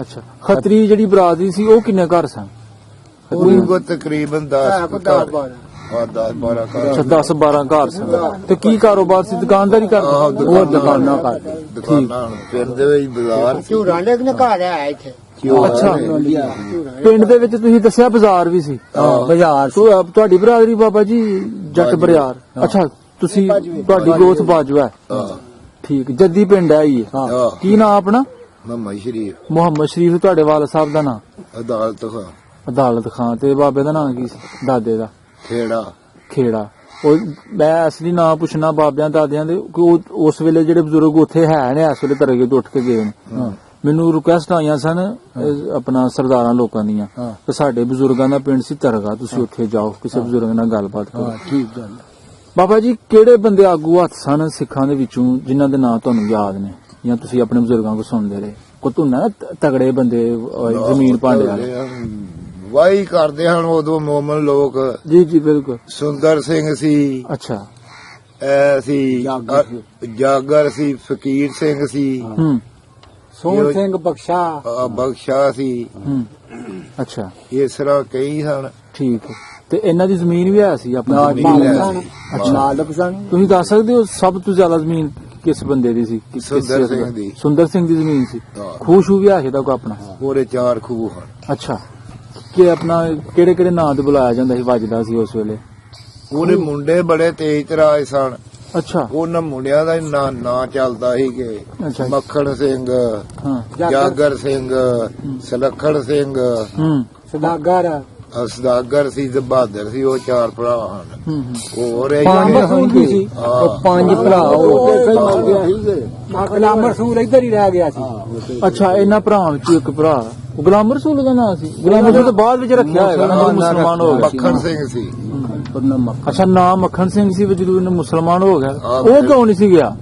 ਅੱਛਾ। ਖੱਤਰੀ ਜਿਹੜੀ ਬਰਾਦਰੀ ਸੀ ਉਹ ਕਿੰਨੇ ਘਰ ਸਨ? ਉਹ ਕੋ ਤਕਰੀਬਨ 10 12 ਅੱਛਾ, 10-12 ਘਰ ਸਨ। ਤੇ ਕੀ ਕਾਰੋਬਾਰ ਸੀ? ਦੁਕਾਨਦਾਰੀ ਕਰਦੇ? ਹੋਰ ਦੁਕਾਨਾਂ ਕਰਦੇ। ਦੁਕਾਨਾਂ ਪਿੰਡ ਦੇ ਵਿੱਚ ਬਾਜ਼ਾਰ ਸੀ। ਝੂਰਾਂਡੇ ਨੇ ਘਰ ਆਇਆ ਇੱਥੇ। ਅੱਛਾ, ਪਿੰਡ ਦੇ ਵਿੱਚ ਤੁਸੀਂ ਦੱਸਿਆ ਬਾਜ਼ਾਰ ਵੀ ਸੀ? ਬਾਜ਼ਾਰ ਤੁਹਾਡੀ ਬਰਾਦਰੀ ਬਾਬਾ ਜੀ ਜੱਟ ਬਰਿਆਰ? ਅੱਛਾ, ਤੁਸੀਂ ਤੁਹਾਡੀ ਗੋਤ ਬਾਜੂ ਹੈ? ਠੀਕ, ਜੱਦੀ ਪਿੰਡ ਹੈ ਇਹ। ਕੀ ਨਾਮ ਆਪਣਾ? ਮੁਹੰਮਦ ਸ਼ਰੀਫ। ਮੁਹੰਮਦ ਸ਼ਰੀਫ ਤੁਹਾਡੇ ਵਾਲ ਸਾਹਿਬ ਦਾ ਨਾਮ? ਅਦਾਲਤ ਖਾਂ। ਅਦਾਲਤ ਖਾਂ। ਤੇ ਬਾਬੇ ਦਾ ਨਾਮ ਕੀ ਸੀ? ਦਾਦੇ ਦਾ? ਖੇੜਾ। ਖੇੜਾ। ਉਹ ਮੈਂ ਅਸਲੀ ਨਾਂ ਪੁੱਛਣਾ ਬਾਬਿਆਂ ਦਾਦਿਆਂ ਦੇ, ਕਿ ਉਸ ਵੇਲੇ ਜਿਹੜੇ ਬਜ਼ੁਰਗ ਉੱਥੇ ਹੈ ਨੇ ਇਸ ਵੇਲੇ ਤਰਗੇ ਤੋਂ ਉੱਠ ਕੇ ਗਏ ਨੇ। ਮੈਨੂੰ ਰਿਕੁਐਸਟ ਆਈਆਂ ਸਨ ਆਪਣਾ ਸਰਦਾਰਾਂ ਲੋਕਾਂ ਦੀਆਂ, ਕਿ ਸਾਡੇ ਬਜ਼ੁਰਗਾਂ ਦਾ ਪਿੰਡ ਸੀ ਤਰਗਾ, ਤੁਸੀਂ ਉੱਥੇ ਜਾਓ, ਕਿਸੇ ਬਜ਼ੁਰਗ ਨਾਲ ਗੱਲਬਾਤ ਕਰੋ। ਠੀਕ ਗੱਲ। ਬਾਬਾ ਜੀ, ਕਿਹੜੇ ਬੰਦੇ ਆਗੂ ਹੱਥ ਸਨ ਸਿੱਖਾਂ ਦੇ ਵਿੱਚੋਂ ਜਿਨ੍ਹਾਂ ਦੇ ਨਾਂ ਤੁਹਾਨੂੰ ਯਾਦ ਨੇ, ਜਾਂ ਤੁਸੀਂ ਆਪਣੇ ਬਜ਼ੁਰਗਾਂ ਕੋਲ ਸੁਣਦੇ ਰਹੇ? ਕੋਈ ਧੁੰਨਾ ਤਗੜੇ ਬੰਦੇ ਜ਼ਮੀਨ ਭਾਂਡੇ ਵਾਲੇ? ਵਾਹੀ ਕਰਦੇ ਹਨ ਉਦੋਂ ਮੋਮਨ ਲੋਕ। ਜੀ ਜੀ, ਬਿਲਕੁਲ। ਸੁੰਦਰ ਸਿੰਘ ਸੀ। ਅੱਛਾ, ਐ ਸੀ ਜਾਗਰ ਸੀ, ਫਕੀਰ ਸਿੰਘ ਸੀ, ਸੋਹਣ ਸਿੰਘ ਬਖਸ਼ਾ ਬਖਸ਼ਾ ਸੀ। ਅੱਛਾ, ਇਸ ਤਰ੍ਹਾਂ ਕਈ ਹਨ। ਠੀਕ ਹੈ। ਤੇ ਇਹਨਾਂ ਦੀ ਜ਼ਮੀਨ ਵੀ ਹੈ ਸੀ ਆਪਣੀ? ਮਾਲਕ ਸਨ। ਤੁਸੀਂ ਦੱਸ ਸਕਦੇ ਹੋ ਸਭ ਤੋਂ ਜ਼ਿਆਦਾ ਜ਼ਮੀਨ ਕਿਸ ਬੰਦੇ ਦੀ ਸੀ? ਸੁੰਦਰ ਸਿੰਘ ਦੀ। ਸੁੰਦਰ ਸਿੰਘ ਦੀ ਜ਼ਮੀਨ ਸੀ। ਖੂਹ ਸ਼ੂ ਵੀ ਹੈ ਦਾ ਕੋਈ ਆਪਣਾ? ਪੂਰੇ 4 ਖੂਹ ਹਨ। ਅੱਛਾ, ਕਿ ਆਪਣਾ ਕਿਹੜੇ ਕਿਹੜੇ ਨਾਂ ਤੇ ਬੁਲਾਇਆ ਜਾਂਦਾ ਸੀ, ਵੱਜਦਾ ਸੀ ਉਸ ਵੇਲੇ? ਉਹਦੇ ਮੁੰਡੇ ਬੜੇ ਤੇਜ਼ ਤਰਾਜ ਸਨ। ਅੱਛਾ, ਉਹਨਾਂ ਮੁੰਡਿਆਂ ਦਾ ਨਾਂ ਚੱਲਦਾ ਸੀ ਕਿ ਅੱਛਾ, ਮੱਖਣ ਸਿੰਘ, ਹਾਂ, ਜਾਗਰ ਸਿੰਘ, ਸਲੱਖਣ ਸਿੰਘ, ਸਦਾਗਰ ਸੀ ਤੇ ਬਹਾਦਰ ਸੀ। ਉਹ 4 ਭਰਾ ਹਨ। ਹੋਰ ਪੰਜ ਭਰਾ ਗੁਲਾਮ ਰਸੂਲ ਇੱਧਰ ਹੀ ਰਹਿ ਗਿਆ ਸੀ। ਅੱਛਾ, ਇਹਨਾਂ ਭਰਾਵਾਂ ਵਿੱਚੋਂ ਇੱਕ ਭਰਾ ਗੁਲਾਮ ਰਸੂਲ ਦਾ ਨਾਂ ਸੀ? ਗੁਲਾਮ ਰਸੂਲ ਤੋਂ ਬਾਅਦ ਵਿੱਚ ਰੱਖਿਆ ਹੋਏਗਾ ਨਾ, ਮੁਸਲਮਾਨ ਹੋ ਗਿਆ। ਮੱਖਣ ਸਿੰਘ ਸੀ। ਅੱਛਾ, ਨਾਮ ਮੱਖਣ ਸਿੰਘ ਸੀ, ਜਦੋਂ ਇਹਨੇ ਮੁਸਲਮਾਨ ਹੋ ਗਿਆ। ਉਹ ਕਿਉਂ ਨਹੀਂ ਸੀ ਗਿਆ?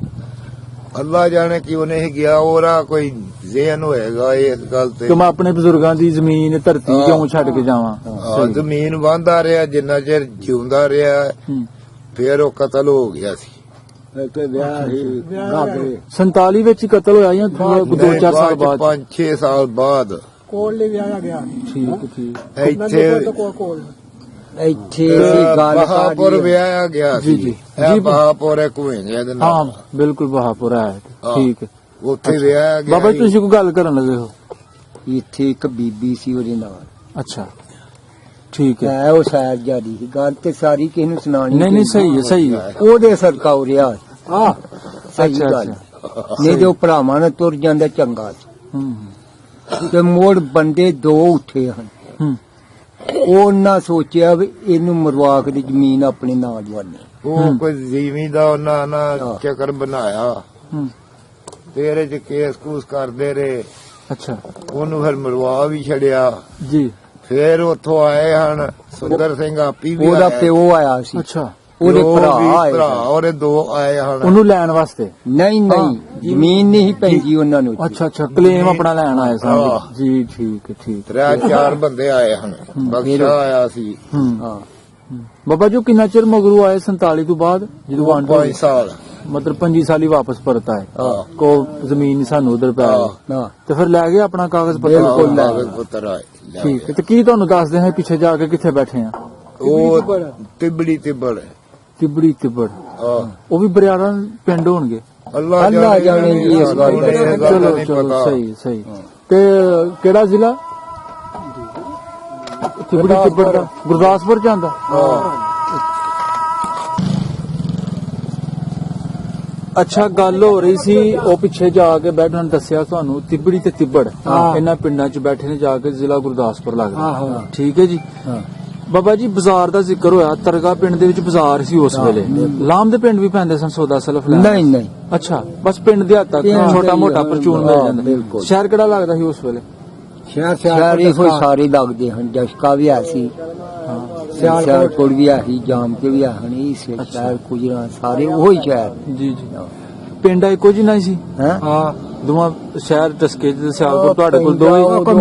ਅੱਲਾ ਜਾਣੇ ਕਿਉਂ ਨਹੀਂ ਗਿਆ, ਉਹਦਾ ਕੋਈ ਜ਼ਿਹਨ ਹੋਏਗਾ ਇਸ ਗੱਲ ਤੇ ਕਿ ਮੈਂ ਆਪਣੇ ਬਜ਼ੁਰਗਾਂ ਦੀ ਜ਼ਮੀਨ ਧਰਤੀ ਕਿਉਂ ਛੱਡ ਕੇ ਜਾਵਾਂ? ਜ਼ਮੀਨ ਵਾਂਦਾ ਰਿਹਾ ਜਿੰਨਾ ਚਿਰ ਜਿਉਂਦਾ ਰਿਹਾ, ਫਿਰ ਉਹ ਕਤਲ ਹੋ ਗਿਆ ਸੀ। 47 ਵਿੱਚ ਹੀ ਕਤਲ ਹੋਇਆ ਜਾਂ 2-4 ਸਾਲ ਬਾਅਦ? 5-6 ਸਾਲ ਬਾਅਦ ਕੋਲ ਵਿਆਹਿਆ ਗਿਆ। ਠੀਕ ਠੀਕ। ਇੱਥੇ ਬਹਾਪੁਰ ਵਿਆਹਿਆ ਗਿਆ ਸੀ। ਜੀ ਇਹ ਬਹਾਪੁਰ ਹੈ ਕੁਏਂਗੇ ਦੇ ਨਾਲ। ਹਾਂ, ਬਿਲਕੁਲ ਬਹਾਪੁਰ ਹੈ। ਠੀਕ ਹੈ, ਉੱਥੇ ਵਿਆਹਿਆ ਗਿਆ। ਬਾਬਾ ਤੁਸੀਂ ਕੋਈ ਗੱਲ ਕਰਨ ਲੱਗੇ ਹੋ? ਇੱਥੇ ਇੱਕ ਬੀਬੀ ਸੀ ਉਹਦੇ ਨਾਲ। ਅੱਛਾ, ਠੀਕ ਹੈ। ਉਹ ਸ਼ਾਇਦ ਜਾਰੀ ਸੀ ਗੱਲ ਤੇ ਸਾਰੀ ਕਿਸੇ ਨੂੰ ਸੁਣਾਣੀ ਨਹੀਂ, ਸਹੀ ਹੈ, ਸਹੀ ਹੈ। ਉਹਦੇ ਸਦਕਾ ਹੋ ਰਿਹਾ। ਸਹੀ ਅੱਛਾ, ਗੱਲ। ਨਹੀਂ ਤੇ ਉਹ ਭਰਾਵਾਂ ਨੇ ਤੁਰ ਜਾਂਦਾ ਚੰਗਾ ਸੀ। ਤੇ ਮੋੜ ਬੰਦੇ 2 ਉੱਠੇ ਹਨ। ਉਹਨਾਂ ਸੋਚਿਆ ਵੀ ਇਹਨੂੰ ਮਰਵਾ ਕੇ ਜ਼ਮੀਨ ਆਪਣੇ ਨਾਂ ਦਵਾਨੀ। ਉਹ ਕੋਈ ਜ਼ਮੀਨ ਦਾ ਉਹਨਾਂ ਨਾ ਚੱਕਰ ਬਣਾਇਆ, ਫਿਰ ਇਹ ਕੇਸ ਕੂਸ ਕਰਦੇ ਰਹੇ। ਅੱਛਾ, ਉਹਨੂੰ ਫਿਰ ਮਰਵਾ ਵੀ ਛੜਿਆ ਜੀ। ਫਿਰ ਉੱਥੋਂ ਆਏ ਹਨ ਸੁੰਦਰ ਸਿੰਘ ਆਪੀ ਵੀ ਉਹਦਾ ਆਇਆ। ਪਿਓ ਆਇਆ ਸੀ। ਅੱਛਾ, ਉਹਦੇ ਉਹ ਭਰਾ ਵੀ ਆਏ ਭਰਾ ਸਨ। ਉਹਦੇ 2 ਆਏ ਹਨ। ਉਹਨੂੰ ਲੈਣ ਵਾਸਤੇ? ਨਹੀਂ ਜ਼ਮੀਨ ਨਹੀਂ ਪੈਂਦੀ ਉਹਨਾਂ ਨੂੰ। ਅੱਛਾ ਅੱਛਾ, ਕਲੇਮ ਆਪਣਾ ਲੈਣ ਆਏ ਸਨ ਹਾਂ। ਜੀ। ਠੀਕ ਹੈ, ਠੀਕ। 3-4 ਬੰਦੇ ਆਏ ਹਨ। ਬਖਸ਼ਾ ਆਇਆ ਸੀ। ਹਾਂ ਬਾਬਾ ਜੀ ਕਿੰਨਾ ਚਿਰ ਮਗਰੋਂ ਆਏ 47 ਤੋਂ ਬਾਅਦ ਜਦੋਂ ਵੰਡ 5 ਸਾਲ। ਮਤਲਬ 25 ਸਾਲ ਹੀ ਵਾਪਸ ਪਰਤ ਆਏ? ਹਾਂ। ਕੋ ਜ਼ਮੀਨ ਸਾਨੂੰ ਉਧਰ ਪੈ ਗਈ ਨਾ ਤੇ ਫਿਰ ਲੈ ਗਏ ਆਪਣਾ ਕਾਗਜ਼ ਪੱਤਰ? ਬਿਲਕੁਲ ਲੈ ਕਾਗਜ਼ ਪੱਤਰ ਆਏ ਲੈ ਠੀਕ ਹੈ। ਤੇ ਕੀ ਤੁਹਾਨੂੰ ਦੱਸਦੇ ਹਾਂ ਪਿੱਛੇ ਜਾ ਕੇ ਕਿੱਥੇ ਬੈਠੇ ਆ? ਉਹ ਤਿਬੜੀ ਤਿਬੜ। ਤਿਬੜੀ ਤਿਬੜ, ਹਾਂ ਉਹ ਵੀ ਬਰਿਆੜਾ ਪਿੰਡ ਹੋਣਗੇ? ਅੱਲਾ ਜਾਣੇ ਜੀ ਇਸ ਗੱਲ ਦਾ। ਚਲੋ ਚਲੋ, ਸਹੀ ਸਹੀ। ਤੇ ਕਿਹੜਾ ਜ਼ਿਲ੍ਹਾ? ਤਿਬੜੀ ਤਿਬੜ ਦਾ ਗੁਰਦਾਸਪੁਰ ਚ ਆਂਦਾ? ਅੱਛਾ, ਗੱਲ ਹੋ ਰਹੀ ਸੀ ਉਹ ਪਿੱਛੇ ਜਾ ਕੇ ਬੈਠਣ ਦੱਸਿਆ ਤੁਹਾਨੂੰ ਤਿਬੜੀ ਤੇ ਤਿੱਬੜ ਇਹਨਾਂ ਪਿੰਡਾਂ ਚ ਬੈਠੇ ਨੇ ਜਾ ਕੇ, ਜ਼ਿਲ੍ਹਾ ਗੁਰਦਾਸਪੁਰ ਲੱਗਦਾ। ਠੀਕ ਹੈ ਜੀ। ਬਾਬਾ ਜੀ ਬਾਜ਼ਾਰ ਦਾ ਜ਼ਿਕਰ ਹੋਇਆ, ਤਰਗਾ ਪਿੰਡ ਦੇ ਵਿੱਚ ਬਾਜ਼ਾਰ ਸੀ ਉਸ ਵੇਲੇ। ਲਾਮ ਦੇ ਪਿੰਡ ਵੀ ਪੈਂਦੇ ਸਨ ਸੌਦਾ ਸਲਫ ਲੈਣ? ਨਹੀਂ ਅੱਛਾ, ਬਸ ਪਿੰਡ ਦੇ ਹੱਦ ਤੱਕ ਛੋਟਾ ਮੋਟਾ ਪਰਚੂਨ ਮਿਲ ਜਾਂਦਾ। ਸ਼ਹਿਰ ਕਿਹੜਾ ਲੱਗਦਾ ਸੀ ਉਸ ਵੇਲੇ? ਸ਼ਹਿਰ ਇਹੋ ਸਾਰੇ ਲੱਗਦੇ ਹਨ। ਜਸ਼ਕਾ ਵੀ ਆ ਸੀ, ਸਿਆਲਕੋਟ ਵੀ ਆ ਸੀ, ਜਾਮ ਕੇ ਵੀ ਆ ਹਨ। ਇਸ ਸ਼ਹਿਰ ਕੁਜਰਾ ਸਾਰੇ ਉਹੀ ਸ਼ਹਿਰ। ਜੀ ਜੀ। ਪਿੰਡ ਇੱਕੋ ਜਿਹਾ ਹੀ ਸੀ? ਹਾਂ ਦੋਵਾਂ ਸ਼ਹਿਰ ਦਸਕੇ ਤੇ ਸਿਆਲਕੋਟ ਤੁਹਾਡੇ ਕੋਲ ਦੋਵੇਂ?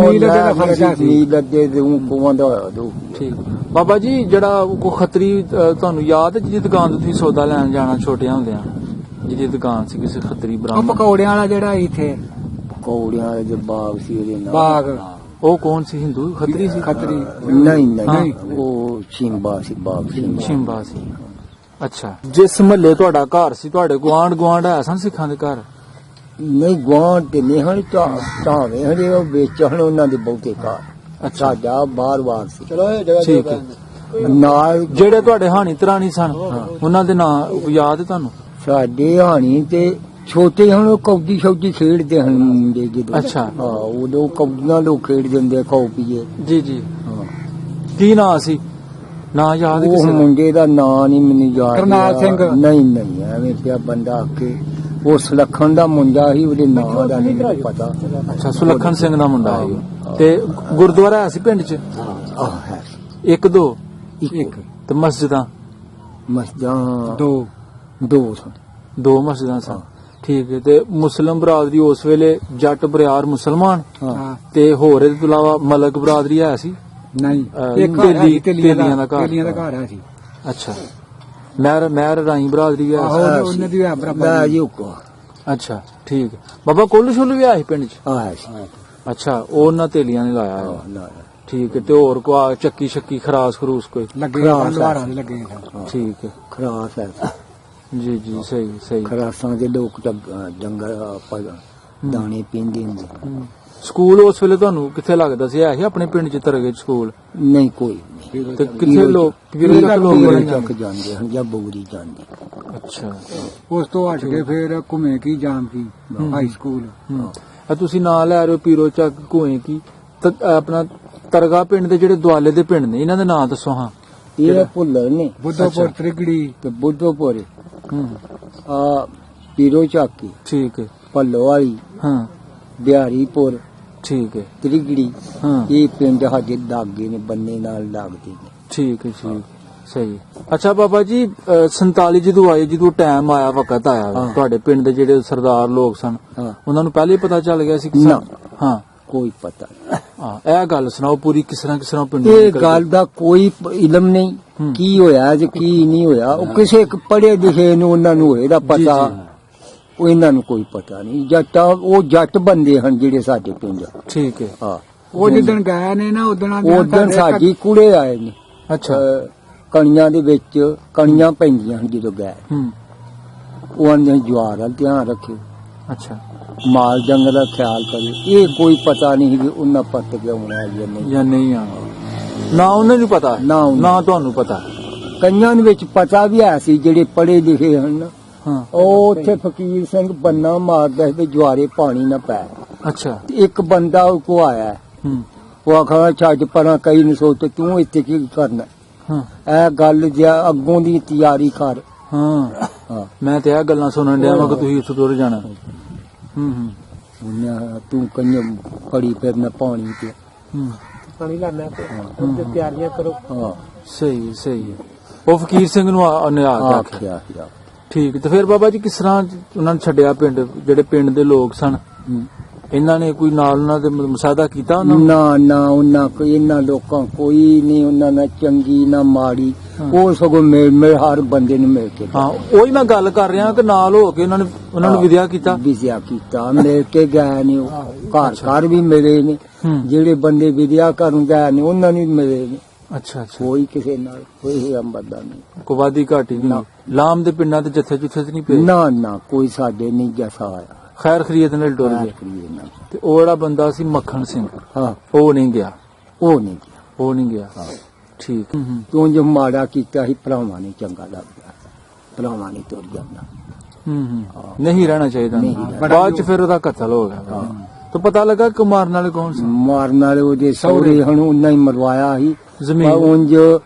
ਮੀਲ ਅੱਗੇ ਕੋਵਾਂ ਦਾ ਹੋਇਆ ਦੋ। ਠੀਕ। ਬਾਬਾ ਜੀ ਜਿਹੜਾ ਕੋ ਖੱਤਰੀ ਤੁਹਾਨੂੰ ਯਾਦ ਹੈ ਜਿਹਦੀ ਦੁਕਾਨ ਤੋਂ ਤੁਸੀਂ ਸੌਦਾ ਲੈਣ ਜਾਣਾ ਛੋਟਿਆਂ ਹੁੰਦਿਆਂ, ਜਿਹਦੀ ਦੁਕਾਨ ਸੀ ਕਿਸੇ ਖੱਤਰੀ ਬ੍ਰਾਹਮਣ? ਪਕੌੜਿਆਂ ਵਾਲਾ ਜਿਹੜਾ ਇੱਥੇ ਪਕੌੜਿਆਂ ਦੇ ਬਾਗ ਸੀ ਉਹਦੇ ਨਾਲ। ਬਾਗ ਉਹ ਕੌਣ ਸੀ? ਹਿੰਦੂ ਖੱਤਰੀ ਸੀ? ਖੱਤਰੀ ਨਹੀਂ ਉਹ ਸ਼ਿੰਬਾ ਸੀ, ਬਾਗ ਸ਼ਿੰਬਾ ਸੀ। ਅੱਛਾ, ਜਿਸ ਮਹੱਲੇ ਤੁਹਾਡਾ ਘਰ ਸੀ ਤੁਹਾਡੇ ਗੁਆਂਢ ਹੈ ਸਨ ਸਿੱਖਾਂ ਦੇ ਘਰ? ਨਹੀਂ ਗੁਆਂਢ ਤੇ ਨਹੀਂ ਹਨ, ਚਾਹਵੇਂ ਹਜੇ ਉਹ ਵੇਚਣ ਉਹਨਾਂ ਦੇ ਬਹੁਤੇ ਘਰ। ਅੱਛਾ, ਸਾਡਾ ਬਾਰ-ਬਾਰ ਸੀ। ਠੀਕ ਹੈ। ਨਾਲ ਜਿਹੜੇ ਤੁਹਾਡੇ ਹਾਣੀ ਤਰਾਣੀ ਸਨ ਉਹਨਾਂ ਦੇ ਨਾਂ ਯਾਦ ਹੈ ਤੁਹਾਨੂੰ? ਸਾਡੇ ਹਾਣੀ ਤੇ ਛੋਟੇ ਹੁਣ ਕੌਡੀ ਸ਼ੌਡੀ ਖੇਡਦੇ ਹਨ ਮੁੰਡੇ ਜਦੋਂ। ਅੱਛਾ। ਹਾਂ ਉਦੋਂ ਕੌਡੀਆਂ ਲੋਕ ਖੇਡ ਦਿੰਦੇ ਖਾਓ ਪੀਏ। ਜੀ ਜੀ। ਹਾਂ ਕੀ ਨਾਂ ਸੀ? ਨਾਂ ਯਾਦ ਉਹ ਕਿਸੇ ਦਾ? ਮੁੰਡੇ ਦਾ ਨਾਂ ਨਹੀਂ ਮੈਨੂੰ ਯਾਦ। ਕਰਨਾਲ ਸਿੰਘ। ਨਹੀਂ ਐਵੇਂ ਪਿਆ ਬੰਦਾ ਆਕੇ ਉਹ ਸੁਲੱਖਣ ਦਾ ਮੁੰਡਾ ਸੀ, ਉਹਦੇ ਨਾਂ ਦਾ ਨਹੀਂ ਮੈਨੂੰ ਪਤਾ। ਅੱਛਾ, ਸੁਲੱਖਣ ਸਿੰਘ ਦਾ ਮੁੰਡਾ ਹੈ। ਤੇ ਗੁਰਦੁਆਰਾ ਹੈ ਸੀ ਪਿੰਡ 'ਚ? ਆਹ ਹੈ ਇੱਕ ਦੋ? ਇੱਕ ਤੇ ਮਸਜਿਦਾਂ? ਮਸਜਿਦਾਂ ਦੋ ਸਨ। ਦੋ ਮਸਜਿਦਾਂ ਸਨ। ਠੀਕ ਹੈ। ਤੇ ਮੁਸਲਮ ਬਰਾਦਰੀ ਉਸ ਵੇਲੇ ਜੱਟ ਬਰਿਆਰ ਮੁਸਲਮਾਨ ਹਾਂ ਤੇ ਹੋਰ ਇਹਦੇ ਤੋਂ ਇਲਾਵਾ ਮਲਕ ਬਰਾਦਰੀ ਹੈ ਸੀ? ਨਹੀਂ ਤੇਲੀਆਂ ਦਾ ਘਰ? ਤੇਲੀਆਂ ਦਾ ਘਰ ਹੈ ਸੀ। ਅੱਛਾ। ਮਹਿਰ ਰਾਈ ਬਰਾਦਰੀ ਹੈ? ਉਹਨਾਂ ਦੀ ਲੈ ਬਰਾਬਰ। ਜੀ ਕੋ ਅੱਛਾ, ਠੀਕ ਹੈ। ਬਾਬਾ ਕੁੱਲ ਸ਼ੁੱਲ ਵੀ ਆਇਆ ਸੀ ਪਿੰਡ 'ਚ? ਆਇਆ ਸੀ। ਅੱਛਾ, ਉਹਨਾਂ ਤੇਲੀਆਂ ਨੇ ਲਾਇਆ ਹੈ। ਠੀਕ ਹੈ। ਤੇ ਹੋਰ ਕੋ ਚੱਕੀ ਸ਼ੱਕੀ ਖਰਾਸ ਖਰੂਸ ਕੋਈ? ਲੱਗੇ ਲਵਾਰਾਂ ਦੇ ਲੱਗੇ ਸਨ। ਠੀਕ ਹੈ। ਖਰਾਸ ਹੈ ਜੀ ਜੀ, ਸਹੀ ਸਹੀ। ਖਰਾਸਾਂ ਦੇ ਲੋਕ ਜੰਗਲ ਆਪਾਂ ਦਾਣੇ ਪੀਂਦੇ ਹੁੰਦੇ। ਸਕੂਲ ਉਸ ਵੇਲੇ ਤੁਹਾਨੂੰ ਕਿੱਥੇ ਲੱਗਦਾ ਸੀ? ਹੈ ਸੀ ਆਪਣੇ ਪਿੰਡ 'ਚ ਤਰਗੇ 'ਚ ਸਕੂਲ? ਨਹੀਂ ਕੋਈ ਨਹੀਂ। ਤੇ ਕਿੱਥੇ ਲੋਕ ਪੀਰੋ ਤੱਕ ਲੋਕ ਪੀਰੋ ਪੜ੍ਹਨ ਤੱਕ ਜਾਂਦੇ ਹਨ ਜਾਂ ਬੋਗਰੀ ਜਾਂਦੇ। ਅੱਛਾ। ਉਸ ਤੋਂ ਹਟ ਕੇ ਫਿਰ ਘੁੰਮੇ ਕੀ ਜਾਮ ਕੀ ਹਾਈ ਸਕੂਲ। ਆ ਤੁਸੀਂ ਨਾਂ ਲੈ ਰਹੇ ਹੋ ਪੀਰੋ ਚੱਕ ਘੂਏ ਕੀ, ਆਪਣਾ ਤਰਗਾ ਪਿੰਡ ਦੇ ਜਿਹੜੇ ਦੁਆਲੇ ਦੇ ਪਿੰਡ ਨੇ ਇਹਨਾਂ ਦੇ ਨਾਂ ਦੱਸੋ ਹਾਂ। ਇਹ ਭੁੱਲਰ ਨੇ, ਬੁੱਧੋਪੁਰ ਤ੍ਰਿਗੜੀ ਤੇ ਬੁੱਧੋਪੁਰ ਹੂੰ, ਆ ਪੀਰੋ ਚੱਕੀ, ਠੀਕ ਹੈ। ਭੱਲੋ ਵਾਲੀ, ਹਾਂ, ਬਿਹਾਰੀਪੁਰ, ਠੀਕ ਹੈ। ਤ੍ਰਿਗੜੀ, ਹਾਂ, ਇਹ ਪਿੰਡ ਸਾਡੇ ਲਾਗੇ ਨੇ, ਬੰਨੇ ਨਾਲ ਲੱਗਦੇ ਨੇ। ਠੀਕ ਹੈ, ਠੀਕ, ਸਹੀ। ਅੱਛਾ ਬਾਬਾ ਜੀ 47 ਜਦੋਂ ਆਏ, ਜਦੋਂ ਟਾਈਮ ਆਇਆ, ਵਕਤ ਆਇਆ, ਹਾਂ। ਤੁਹਾਡੇ ਪਿੰਡ ਦੇ ਜਿਹੜੇ ਸਰਦਾਰ ਲੋਕ ਸਨ ਹਾਂ ਉਹਨਾਂ ਨੂੰ ਪਹਿਲੇ ਹੀ ਪਤਾ ਚੱਲ ਗਿਆ ਸੀ ਕਿ ਨਾ। ਹਾਂ ਕੋਈ ਪਤਾ ਨਹੀਂ। ਹਾਂ, ਇਹ ਗੱਲ ਸੁਣਾਓ ਪੂਰੀ, ਕਿਸ ਤਰ੍ਹਾਂ ਪਿੰਡ ਇਹ ਗੱਲ ਦਾ ਕੋਈ ਇਲਮ ਨਹੀਂ ਹੂੰ। ਕੀ ਹੋਇਆ ਜੇ ਕੀ ਨਹੀਂ ਹੋਇਆ। ਉਹ ਕਿਸੇ ਪੜ੍ਹੇ ਲਿਖੇ ਨੂੰ ਉਹਨਾਂ ਨੂੰ ਹੋਏਦਾ ਪਤਾ, ਜੀ। ਉਹ ਇਹਨਾਂ ਨੂੰ ਕੋਈ ਪਤਾ ਨਹੀਂ। ਜੱਟਾਂ ਉਹ ਜੱਟ ਬੰਦੇ ਹਨ ਜਿਹੜੇ ਸਾਡੇ ਪਿੰਡ। ਠੀਕ ਹੈ। ਹਾਂ ਉਹ ਜਿੱਦਣ ਗਏ ਨੇ ਨਾ ਉਦਣ ਸਾਡੀ ਕੁੜੇ ਆਏ ਨੇ। ਅੱਛਾ। ਕਣੀਆਂ ਦੇ ਵਿੱਚ ਕਣੀਆਂ ਪੈਂਦੀਆਂ ਹਨ ਜਦੋਂ ਗਏ। ਹੂੰ, ਉਹਨਾਂ ਨੇ ਜਵਾਰ ਦਾ ਧਿਆਨ ਰੱਖਿਓ, ਅੱਛਾ। ਮਾਲ ਜੰਗਲ ਦਾ ਖਿਆਲ ਕਰਿਓ। ਇਹ ਕੋਈ ਪਤਾ ਨਹੀਂ ਕਿ ਉਹਨਾਂ ਪੱਤ ਕੇ ਆਉਣਾ ਜਾਂ ਨਹੀਂ। ਜਾਂ ਨਹੀਂ ਆਉਣਾ, ਨਾ ਉਹਨਾਂ ਨੂੰ ਪਤਾ, ਨਾ ਤੁਹਾਨੂੰ ਪਤਾ। ਕਈਆਂ ਦੇ ਵਿੱਚ ਪਤਾ ਵੀ ਹੈ ਸੀ ਜਿਹੜੇ ਪੜ੍ਹੇ ਲਿਖੇ ਹਨ। ਹਾਂ, ਉਹ ਉੱਥੇ ਫਕੀਰ ਸਿੰਘ ਬੰਨਾ ਮਾਰਦਾ ਸੀ ਤੇ ਜਵਾਰੇ ਪਾਣੀ ਨਾ ਪੈ। ਅੱਛਾ। ਤੇ ਇੱਕ ਬੰਦਾ ਉਹ ਕੋ ਆਇਆ, ਹੂੰ, ਉਹ ਆਖਾ ਛੱਡ ਪਰਾਂ, ਕਈ ਨੂੰ ਸੋਚ ਤੂੰ ਇੱਥੇ ਕੀ ਕਰਨਾ। ਹਾਂ, ਇਹ ਗੱਲ ਜਿਆ ਅੱਗੋਂ ਦੀ ਤਿਆਰੀ ਕਰ। ਹਾਂ, ਹਾਂ ਮੈਂ ਤੇ ਇਹ ਗੱਲਾਂ ਸੁਣਨ ਡਿਆ ਮੈਂ ਕਿ ਤੁਸੀਂ ਇੱਥੋਂ ਤੁਰ ਜਾਣਾ। ਹੂੰ ਹੂੰ ਉਹਨੇ ਤੂੰ ਕੰਨੇ ਪੜੀ ਫਿਰ ਨਾ ਪਾਣੀ ਤੇ ਹੂੰ, ਪਾਣੀ ਲਾਣਾ ਤੇ ਤਿਆਰੀਆਂ ਕਰੋ। ਹਾਂ ਸਹੀ ਸਹੀ ਹੈ। ਉਹ ਫਕੀਰ ਸਿੰਘ ਨੂੰ ਉਹਨੇ ਆ ਕੇ ਆਖਿਆ। ਆਖਿਆ ਠੀਕ। ਤੇ ਫਿਰ ਬਾਬਾ ਜੀ ਕਿਸ ਤਰ੍ਹਾਂ ਉਹਨਾਂ ਨੇ ਛੱਡਿਆ ਪਿੰਡ, ਜਿਹੜੇ ਪਿੰਡ ਦੇ ਲੋਕ ਸਨ ਇਹਨਾਂ ਨੇ ਕੋਈ ਨਾਲ ਉਹਨਾਂ ਦੇ ਮੁਸਾਦਾ ਕੀਤਾ ਉਹਨਾਂ ਨੂੰ? ਨਾ ਉਹਨਾਂ ਕੋਈ ਇਹਨਾਂ ਲੋਕਾਂ ਕੋਈ ਨਹੀਂ, ਉਹਨਾਂ ਨਾਲ ਚੰਗੀ ਨਾ ਮਾੜੀ, ਉਹ ਸਗੋਂ ਮਿਲ ਹਰ ਬੰਦੇ ਨੂੰ ਮਿਲ ਕੇ ਹਾਂ ਉਹੀ ਮੈਂ ਗੱਲ ਕਰ ਰਿਹਾ ਕਿ ਨਾਲ ਹੋ ਕੇ ਉਹਨਾਂ ਨੂੰ ਵਿਦਿਆ ਕੀਤਾ। ਵਿਦਿਆ ਕੀਤਾ, ਮਿਲ ਕੇ ਗਏ ਨੇ, ਘਰ ਵੀ ਮਿਲੇ ਨੇ, ਜਿਹੜੇ ਬੰਦੇ ਵਿਦਿਆ ਕਰਨ ਗਏ ਨੇ ਉਹਨਾਂ ਨੂੰ ਵੀ ਮਿਲੇ ਨੇ। ਅੱਛਾ। ਕੋਈ ਕਿਸੇ ਨਾਲ ਕੋਈ ਬੰਦਾ ਨਹੀਂ, ਕੋਈ ਵਾਦੀ ਘਾਟੀ ਨਹੀਂ, ਲਾਮ ਦੇ ਪਿੰਡਾਂ ਤੇ ਜੱਥੇ ਜੁੱਥੇ ਤੇ ਨਹੀਂ ਪਏ? ਨਾ ਕੋਈ ਸਾਡੇ ਨਹੀਂ ਜੈਸਾ ਆਇਆ। ਖੈਰ ਖਰੀਦ ਨਾਲ ਟੁਰ ਗਏ। ਤੇ ਉਹ ਜਿਹੜਾ ਬੰਦਾ ਸੀ ਮੱਖਣ ਸਿੰਘ, ਹਾਂ ਉਹ ਨਹੀਂ ਗਿਆ। ਉਹ ਨਹੀਂ ਗਿਆ। ਠੀਕ। ਤੂੰ ਜੋ ਮਾੜਾ ਕੀਤਾ ਸੀ ਭਰਾਵਾਂ ਨੇ ਚੰਗਾ ਲੱਗਦਾ, ਭਰਾਵਾਂ ਨੇ ਤੁਰ ਜਾਂਦਾ। ਨਹੀਂ ਰਹਿਣਾ ਚਾਹੀਦਾ। ਬਾਅਦ ਚ ਫਿਰ ਉਹਦਾ ਕਤਲ ਹੋ ਗਿਆ। ਤਾਂ ਪਤਾ ਲੱਗਾ ਕਿ ਮਾਰਨ ਵਾਲੇ ਕੌਣ ਸੀ? ਮਾਰਨ ਵਾਲੇ ਉਹਦੇ ਸਹੁਰੇ ਹਨ, ਉਹਨਾਂ ਹੀ ਮਰਵਾਇਆ ਸੀ ਜ਼ਮੀਨ। ਉਂਝ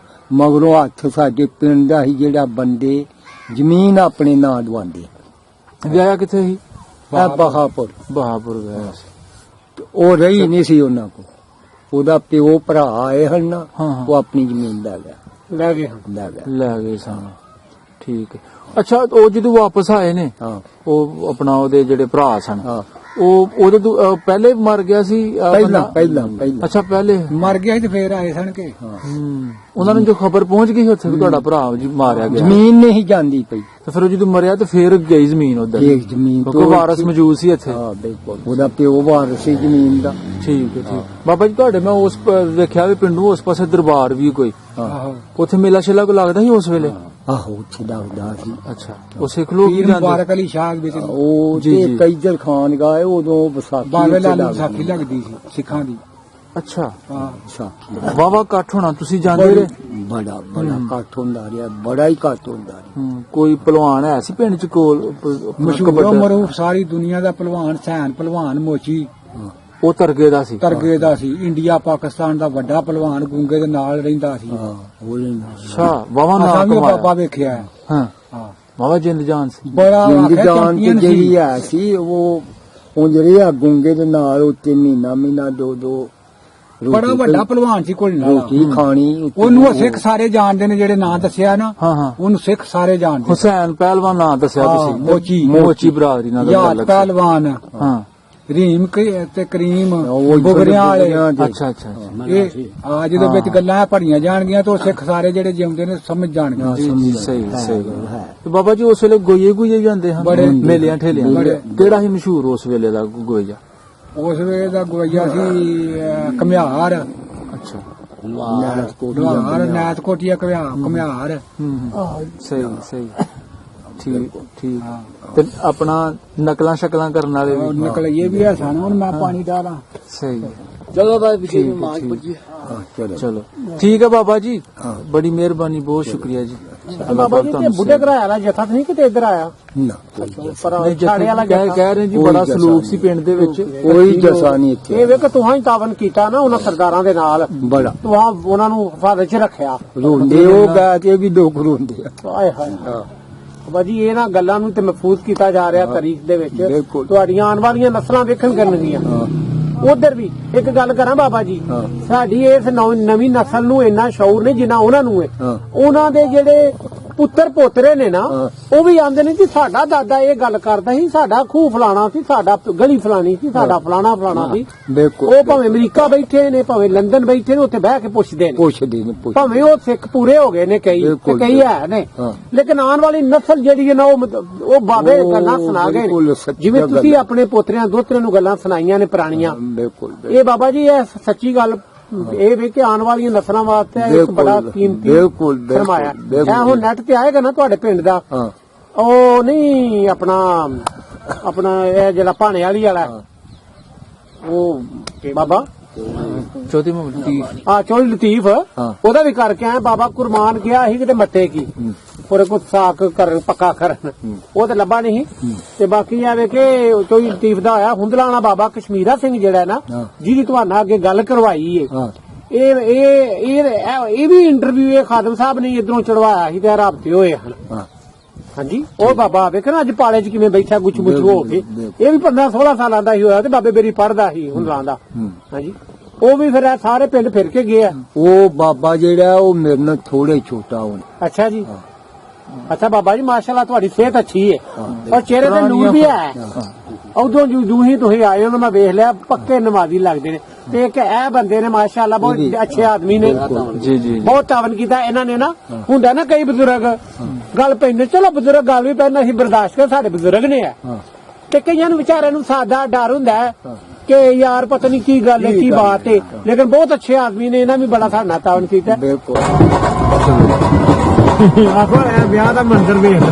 ਮਗਰੋਂ ਹੱਥ ਸਾਡੇ ਪਿੰਡ ਦਾ ਹੀ ਜਿਹੜਾ ਬੰਦੇ ਜ਼ਮੀਨ ਆਪਣੇ ਨਾਂ ਦਵਾਉਂਦੇ। ਵਿਆਹਿਆ ਕਿੱਥੇ ਸੀ? ਬਹਾਪੁਰ ਵਿਆਹਿਆ ਸੀ। ਉਹ ਰਹੀ ਨਹੀਂ ਸੀ ਉਹਨਾਂ ਕੋਲ, ਉਹਦਾ ਪਿਓ ਭਰਾ ਆਏ ਹਨ ਨਾ, ਹਾਂ। ਉਹ ਆਪਣੀ ਜ਼ਮੀਨ ਲੈ ਗਏ ਸਨ। ਠੀਕ ਹੈ। ਅੱਛਾ ਉਹ ਜਦੋਂ ਵਾਪਸ ਆਏ ਨੇ, ਹਾਂ ਉਹ ਆਪਣਾ ਉਹਦੇ ਜਿਹੜੇ ਭਰਾ ਸਨ, ਹਾਂ ਉਹ ਉਹਦੇ ਤੋਂ ਪਹਿਲੇ ਮਰ ਗਿਆ ਸੀ? ਪਹਿਲਾਂ ਅੱਛਾ ਪਹਿਲੇ ਮਰ ਗਿਆ ਸੀ ਤੇ ਫੇਰ ਆਏ ਸਨ ਕਿ ਉਹਨਾਂ ਨੂੰ ਜੋ ਖਬਰ ਪਹੁੰਚ ਗਈ ਉੱਥੇ ਵੀ ਤੁਹਾਡਾ ਭਰਾ ਜੀ ਮਾਰਿਆ ਗਿਆ, ਜ਼ਮੀਨ ਨਹੀਂ ਜਾਂਦੀ ਪਈ, ਤੇ ਫਿਰ ਉਹ ਜਦੋਂ ਮਰਿਆ ਤੇ ਫੇਰ ਗਈ ਜ਼ਮੀਨ ਉਧਰ? ਜ਼ਮੀਨ ਕੋਈ ਵਾਰਸ ਮੌਜੂਦ ਸੀ ਇੱਥੇ? ਹਾਂ ਬਿਲਕੁਲ, ਉਹਦਾ ਪਿਓ ਵਾਰਸ ਸੀ ਜ਼ਮੀਨ ਦਾ। ਠੀਕ ਹੈ। ਠੀਕ ਬਾਬਾ ਜੀ, ਤੁਹਾਡੇ ਮੈਂ ਉਸ ਵੇਖਿਆ ਵੀ ਪਿੰਡੂ ਉਸ ਪਾਸੇ ਦਰਬਾਰ ਵੀ ਕੋਈ, ਉੱਥੇ ਮੇਲਾ ਸ਼ੇਲਾ ਕੋ ਲੱਗਦਾ ਸੀ ਉਸ ਵੇਲੇ? ਆਹੋ ਉੱਥੇ ਲੱਗਦਾ ਸੀ। ਅੱਛਾ। ਉਹ ਸਿੱਖ ਲੋਕ ਵੀ ਜਾਂਦੇ? ਮੁਬਾਰਕ ਅਲੀ ਸ਼ਾਹ ਵਿੱਚ ਉਹ ਤੇ ਕਈਜਲ ਖਾਨ ਗਾਏ, ਉਦੋਂ ਵਿਸਾਖੀ ਲੱਗਦੀ ਸੀ ਸਿੱਖਾਂ ਦੀ। ਅੱਛਾ। ਵਿਸਾਖੀ ਵਾਵਾ ਇਕੱਠ ਹੋਣਾ, ਤੁਸੀਂ ਜਾਂਦੇ ਰਹੇ? ਬੜਾ ਇਕੱਠ ਹੁੰਦਾ ਰਿਹਾ, ਬੜਾ ਹੀ ਇਕੱਠ ਹੁੰਦਾ ਰਿਹਾ। ਕੋਈ ਪਹਿਲਵਾਨ ਹੈ ਸੀ ਪਿੰਡ ਚ ਕੋਲ ਮਸ਼ਹੂਰ ਮਰੂਫ ਸਾਰੀ ਦੁਨੀਆ ਦਾ ਪਹਿਲਵਾਨ, ਸੈਨ ਪਹਿਲਵਾਨ ਮੋਚੀ, ਉਹ ਤਰਗੇ ਦਾ ਸੀ? ਇੰਡੀਆ ਪਾਕਿਸਤਾਨ ਦਾ ਵੱਡਾ ਪਹਿਲਵਾਨ, ਗੂੰਗੇ ਦੇ ਨਾਲ ਰਹਿੰਦਾ ਸੀ। ਅੱਛਾ। ਵਾਵਾ ਨਾਮ ਕਮਾਇਆ। ਬਾਬਾ ਵੇਖਿਆ। ਹਾਂ ਵਾਵਾ ਜਿੰਦ ਜਾਨ ਸੀ। ਬੜਾ ਜਾਨ ਤੇ ਜਿਹੜੀ ਹੈ ਸੀ, ਉਹ ਉਂਝ ਰਿਹਾ ਗੂੰਗੇ ਦੇ ਨਾਲ ਉੱਤੇ ਮਹੀਨਾ ਦੋ ਬੜਾ ਵੱਡਾ ਪਹਿਲਵਾਨ ਸੀ। ਕੋਈ ਰੋਟੀ ਖਾਣੀ ਉਹਨੂੰ ਸਿੱਖ ਸਾਰੇ ਜਾਣਦੇ ਨੇ, ਜਿਹੜੇ ਨਾਂ ਦੱਸਿਆ ਨਾ ਉਹਨੂੰ ਸਿੱਖ ਸਾਰੇ ਜਾਣਦੇ। ਹੁਸੈਨ ਪਹਿਲਵਾਨ ਨਾਂ ਦੱਸਿਆ ਤੁਸੀਂ? ਮੋਚੀ ਬਰਾਦਰੀ ਨਾਲ ਯਾਦ ਪਹਿਲਵਾਨ। ਹਾਂ। ਰੀਮ ਤੇ ਕਰੀਮ ਬੁਗਰਿਆਂ ਵਾਲੇ। ਅੱਛਾ। ਇਹ ਆ ਜਦੋਂ ਵਿੱਚ ਗੱਲਾਂ ਪੜੀਆਂ ਜਾਣਗੀਆਂ ਤਾਂ ਸਿੱਖ ਸਾਰੇ ਜਿਹੜੇ ਜਿਉਂਦੇ ਨੇ ਸਮਝ ਜਾਣਗੇ। ਸਹੀ ਤੇ ਬਾਬਾ ਜੀ ਉਸ ਵੇਲੇ ਗੋਏ ਜਾਂਦੇ ਹਨ ਮੇਲਿਆਂ ਠੇਲਿਆਂ? ਕਿਹੜਾ ਸੀ ਮਸ਼ਹੂਰ ਉਸ ਵੇਲੇ ਦਾ ਗੋਇਆ? ਉਸ ਵੇਲੇ ਦਾ ਗੋਇਆ ਸੀ ਘੁਮਿਆਰ। ਅੱਛਾ। ਨੈਤ ਕੋਟੀਆ ਘੁਮਿਆਰ। ਸਹੀ। ਠੀਕ। ਤੇ ਆਪਣਾ ਨਕਲਾਂ ਸ਼ਕਲਾਂ ਕਰਨ ਵਾਲੇ ਵੀ? ਨਕਲ ਇਹ ਵੀ ਹੈ ਸਾਨੂੰ। ਹੁਣ ਮੈਂ ਪਾਣੀ ਡਾਲਾਂ। ਸਹੀ। ਚਲੋ ਚਲੋ ਠੀਕ ਹੈ ਬਾਬਾ ਜੀ, ਬੜੀ ਮਿਹਰਬਾਨੀ, ਬਹੁਤ ਸ਼ੁਕਰੀਆ ਜੀ। ਬਾਬਾ ਜੀ ਤੇ ਬੁੱਢੇ ਘਰਾਇਆ ਵਾਲਾ ਜਥਾ ਨਹੀਂ ਕਿਤੇ ਇੱਧਰ ਆਇਆ? ਕਹਿ ਰਹੇ ਜੀ ਬੜਾ ਸਲੂਕ ਸੀ ਪਿੰਡ ਦੇ ਵਿੱਚ। ਕੋਈ ਜਸਾ ਨਹੀਂ ਇੱਥੇ। ਇਹ ਵੇਖ ਤੁਹਾਂ ਹੀ ਤਾਵਨ ਕੀਤਾ ਨਾ ਉਹਨਾਂ ਸਰਦਾਰਾਂ ਦੇ ਨਾਲ, ਬੜਾ ਤੁਹਾਂ ਉਹਨਾਂ ਨੂੰ ਹਿਫਾਜ਼ਤ 'ਚ ਰੱਖਿਆ। ਰੋਂਦੇ ਉਹ ਗਾ ਕੇ ਵੀ ਲੋਕ ਰੋਂਦੇ ਆ। ਆਏ ਹਾਏ ਬਾਬਾ ਜੀ, ਇਹਨਾਂ ਗੱਲਾਂ ਨੂੰ ਤੇ ਮਹਿਫੂਜ਼ ਕੀਤਾ ਜਾ ਰਿਹਾ ਤਾਰੀਖ ਦੇ ਵਿੱਚ। ਤੁਹਾਡੀਆਂ ਆਉਣ ਵਾਲੀਆਂ ਨਸਲਾਂ ਵੇਖਣ ਕਰਨਗੀਆਂ। ਉਧਰ ਵੀ ਇੱਕ ਗੱਲ ਕਰਾਂ ਬਾਬਾ ਜੀ, ਸਾਡੀ ਇਸ ਨਵੀਂ ਨਸਲ ਨੂੰ ਇੰਨਾ ਸ਼ੌਰ ਨਹੀਂ ਜਿੰਨਾ ਉਹਨਾਂ ਨੂੰ ਹੈ। ਉਹਨਾਂ ਦੇ ਜਿਹੜੇ ਪੁੱਤਰ ਪੋਤਰੇ ਨੇ ਨਾ, ਉਹ ਵੀ ਆਂਦੇ ਨੇ ਕਿ ਸਾਡਾ ਦਾਦਾ ਇਹ ਗੱਲ ਕਰਦਾ ਸੀ, ਸਾਡਾ ਖੂਹ ਫਲਾਣਾ ਸੀ, ਸਾਡਾ ਗਲੀ ਫਲਾਣੀ ਸੀ, ਸਾਡਾ ਫਲਾਣਾ ਸੀ। ਉਹ ਭਾਵੇਂ ਅਮਰੀਕਾ ਬੈਠੇ ਨੇ, ਭਾਵੇਂ ਲੰਡਨ ਬੈਠੇ ਨੇ, ਉੱਥੇ ਬਹਿ ਕੇ ਪੁੱਛਦੇ ਨੇ। ਭਾਵੇਂ ਉਹ ਸਿੱਖ ਪੂਰੇ ਹੋ ਗਏ ਨੇ, ਕਈ ਹੈ ਨੇ, ਲੇਕਿਨ ਆਉਣ ਵਾਲੀ ਨਸਲ ਜਿਹੜੀ ਹੈ ਨਾ, ਉਹ ਬਾਬੇ ਗੱਲਾਂ ਸੁਣਾ ਗਏ ਨੇ, ਜਿਵੇਂ ਤੁਸੀਂ ਆਪਣੇ ਪੋਤਰਿਆਂ ਦੋਤਰਿਆਂ ਨੂੰ ਗੱਲਾਂ ਸੁਣਾਈਆਂ ਨੇ ਪੁਰਾਣੀਆਂ। ਇਹ ਬਾਬਾ ਜੀ ਇਹ ਸੱਚੀ ਗੱਲ ਇਹ ਵੀ ਕਿ ਆਉਣ ਵਾਲੀਆਂ ਨਸਲਾਂ ਵਾਸਤੇ ਇੱਕ ਬੜਾ ਕੀਮਤੀ ਸਰਮਾਇਆ। ਇਹ ਹੁਣ ਨੈਟ ਤੇ ਆਏਗਾ ਨਾ ਤੁਹਾਡੇ ਪਿੰਡ ਦਾ, ਉਹ ਨਹੀਂ ਆਪਣਾ ਇਹ ਜਿਹੜਾ ਭਾਣੇ ਵਾਲੀ ਵਾਲਾ, ਉਹ ਬਾਬਾ ਚੌਧਰੀ ਲਤੀਫ, ਉਹਦਾ ਵੀ ਕਰਕੇ ਆਇਆ। ਬਾਬਾ ਕੁਰਬਾਨ ਗਿਆ ਸੀ ਕਿਤੇ ਮੱਤੇ ਕੀ ਪੂਰੇ ਕੁਝ ਸਾਕ ਕਰਨ, ਪੱਕਾ ਕਰਨ, ਉਹ ਤੇ ਲੱਭਾ ਨਹੀਂ। ਤੇ ਬਾਕੀ ਆਵੇ ਕਿ ਚੌਧਰੀ ਲਤੀਫ ਦਾ ਆਇਆ ਹੁੰਦਲਾਣਾ ਬਾਬਾ ਕਸ਼ਮੀਰਾ ਸਿੰਘ ਜਿਹੜਾ ਨਾ, ਜਿਹਦੀ ਤੁਹਾਡਾ ਅੱਗੇ ਗੱਲ ਕਰਵਾਈ ਹੈ, ਇਹ ਵੀ ਇੰਟਰਵਿਊ ਇਹ ਖਾਦਮ ਸਾਹਿਬ ਨੇ ਇਧਰੋਂ ਚੜਵਾਇਆ ਸੀ ਤੇ ਰਾਬਤੇ ਹੋਏ ਹਨ। ਹਾਂਜੀ, ਉਹ ਬਾਬਾ ਵੇਖ ਨਾ ਅੱਜ ਪਾਲੇ 'ਚ ਕਿਵੇਂ ਬੈਠਾ ਗੁੱਛ ਗੁੱਛ ਹੋ ਕੇ। ਇਹ ਵੀ 15-16 ਸਾਲਾਂ ਦਾ ਹੀ ਹੋਇਆ ਤੇ ਬਾਬੇ ਬੇਰੀ ਪੜਦਾ ਸੀ ਹੁੰਦਲਾਂ ਦਾ। ਹਾਂਜੀ, ਉਹ ਵੀ ਫਿਰ ਇਹ ਸਾਰੇ ਪਿੰਡ ਫਿਰ ਕੇ ਗਏ ਆ ਉਹ ਬਾਬਾ ਜਿਹੜਾ ਉਹ ਮੇਰੇ ਨਾਲ ਥੋੜੇ ਛੋਟਾ ਹੁਣ ਅੱਛਾ ਜੀ ਅੱਛਾ ਬਾਬਾ ਜੀ ਮਾਸ਼ਾਅੱਲਾ ਤੁਹਾਡੀ ਸਿਹਤ ਅੱਛੀ ਹੈ ਔਰ ਚਿਹਰੇ ਤੇ ਨੂਰ ਵੀ ਹੈ ਉਦੋਂ ਜੂ ਹੀ ਤੁਸੀਂ ਆਏ ਹੋ ਮੈਂ ਵੇਖ ਲਿਆ ਪੱਕੇ ਨਮਾਜ਼ੀ ਲੱਗਦੇ ਨੇ ਤੇ ਇੱਕ ਇਹ ਬੰਦੇ ਨੇ ਮਾਸ਼ਾਅੱਲਾ ਬਹੁਤ ਅੱਛੇ ਆਦਮੀ ਨੇ ਜੀ ਜੀ ਬਹੁਤ ਤਾਵਨ ਕੀਤਾ ਇਹਨਾਂ ਨੇ ਨਾ ਹੁੰਦਾ ਨਾ ਕਈ ਬਜ਼ੁਰਗ ਗੱਲ ਪੈਂਦੇ ਚਲੋ ਬਜ਼ੁਰਗ ਗੱਲ ਵੀ ਪੈਣਾ ਅਸੀਂ ਬਰਦਾਸ਼ਤ ਕਰ ਸਾਡੇ ਬਜ਼ੁਰਗ ਨੇ ਆ ਤੇ ਕਈਆਂ ਨੂੰ ਵਿਚਾਰਿਆਂ ਨੂੰ ਸਾਦਾ ਡਰ ਹੁੰਦਾ ਹੈ ਕਿ ਯਾਰ ਪਤਾ ਨਹੀਂ ਕੀ ਗੱਲ ਹੈ ਕੀ ਬਾਤ ਹੈ ਲੇਕਿਨ ਬਹੁਤ ਅੱਛੇ ਆਦਮੀ ਨੇ ਇਹਨਾਂ ਵੀ ਬੜਾ ਸਾਡਾ ਤਾਵਨ ਕੀਤਾ ਬਿਲਕੁਲ ਆਖੋ ਇਹ ਵਿਆਹ ਦਾ ਮੰਜ਼ਰ ਵੇਖ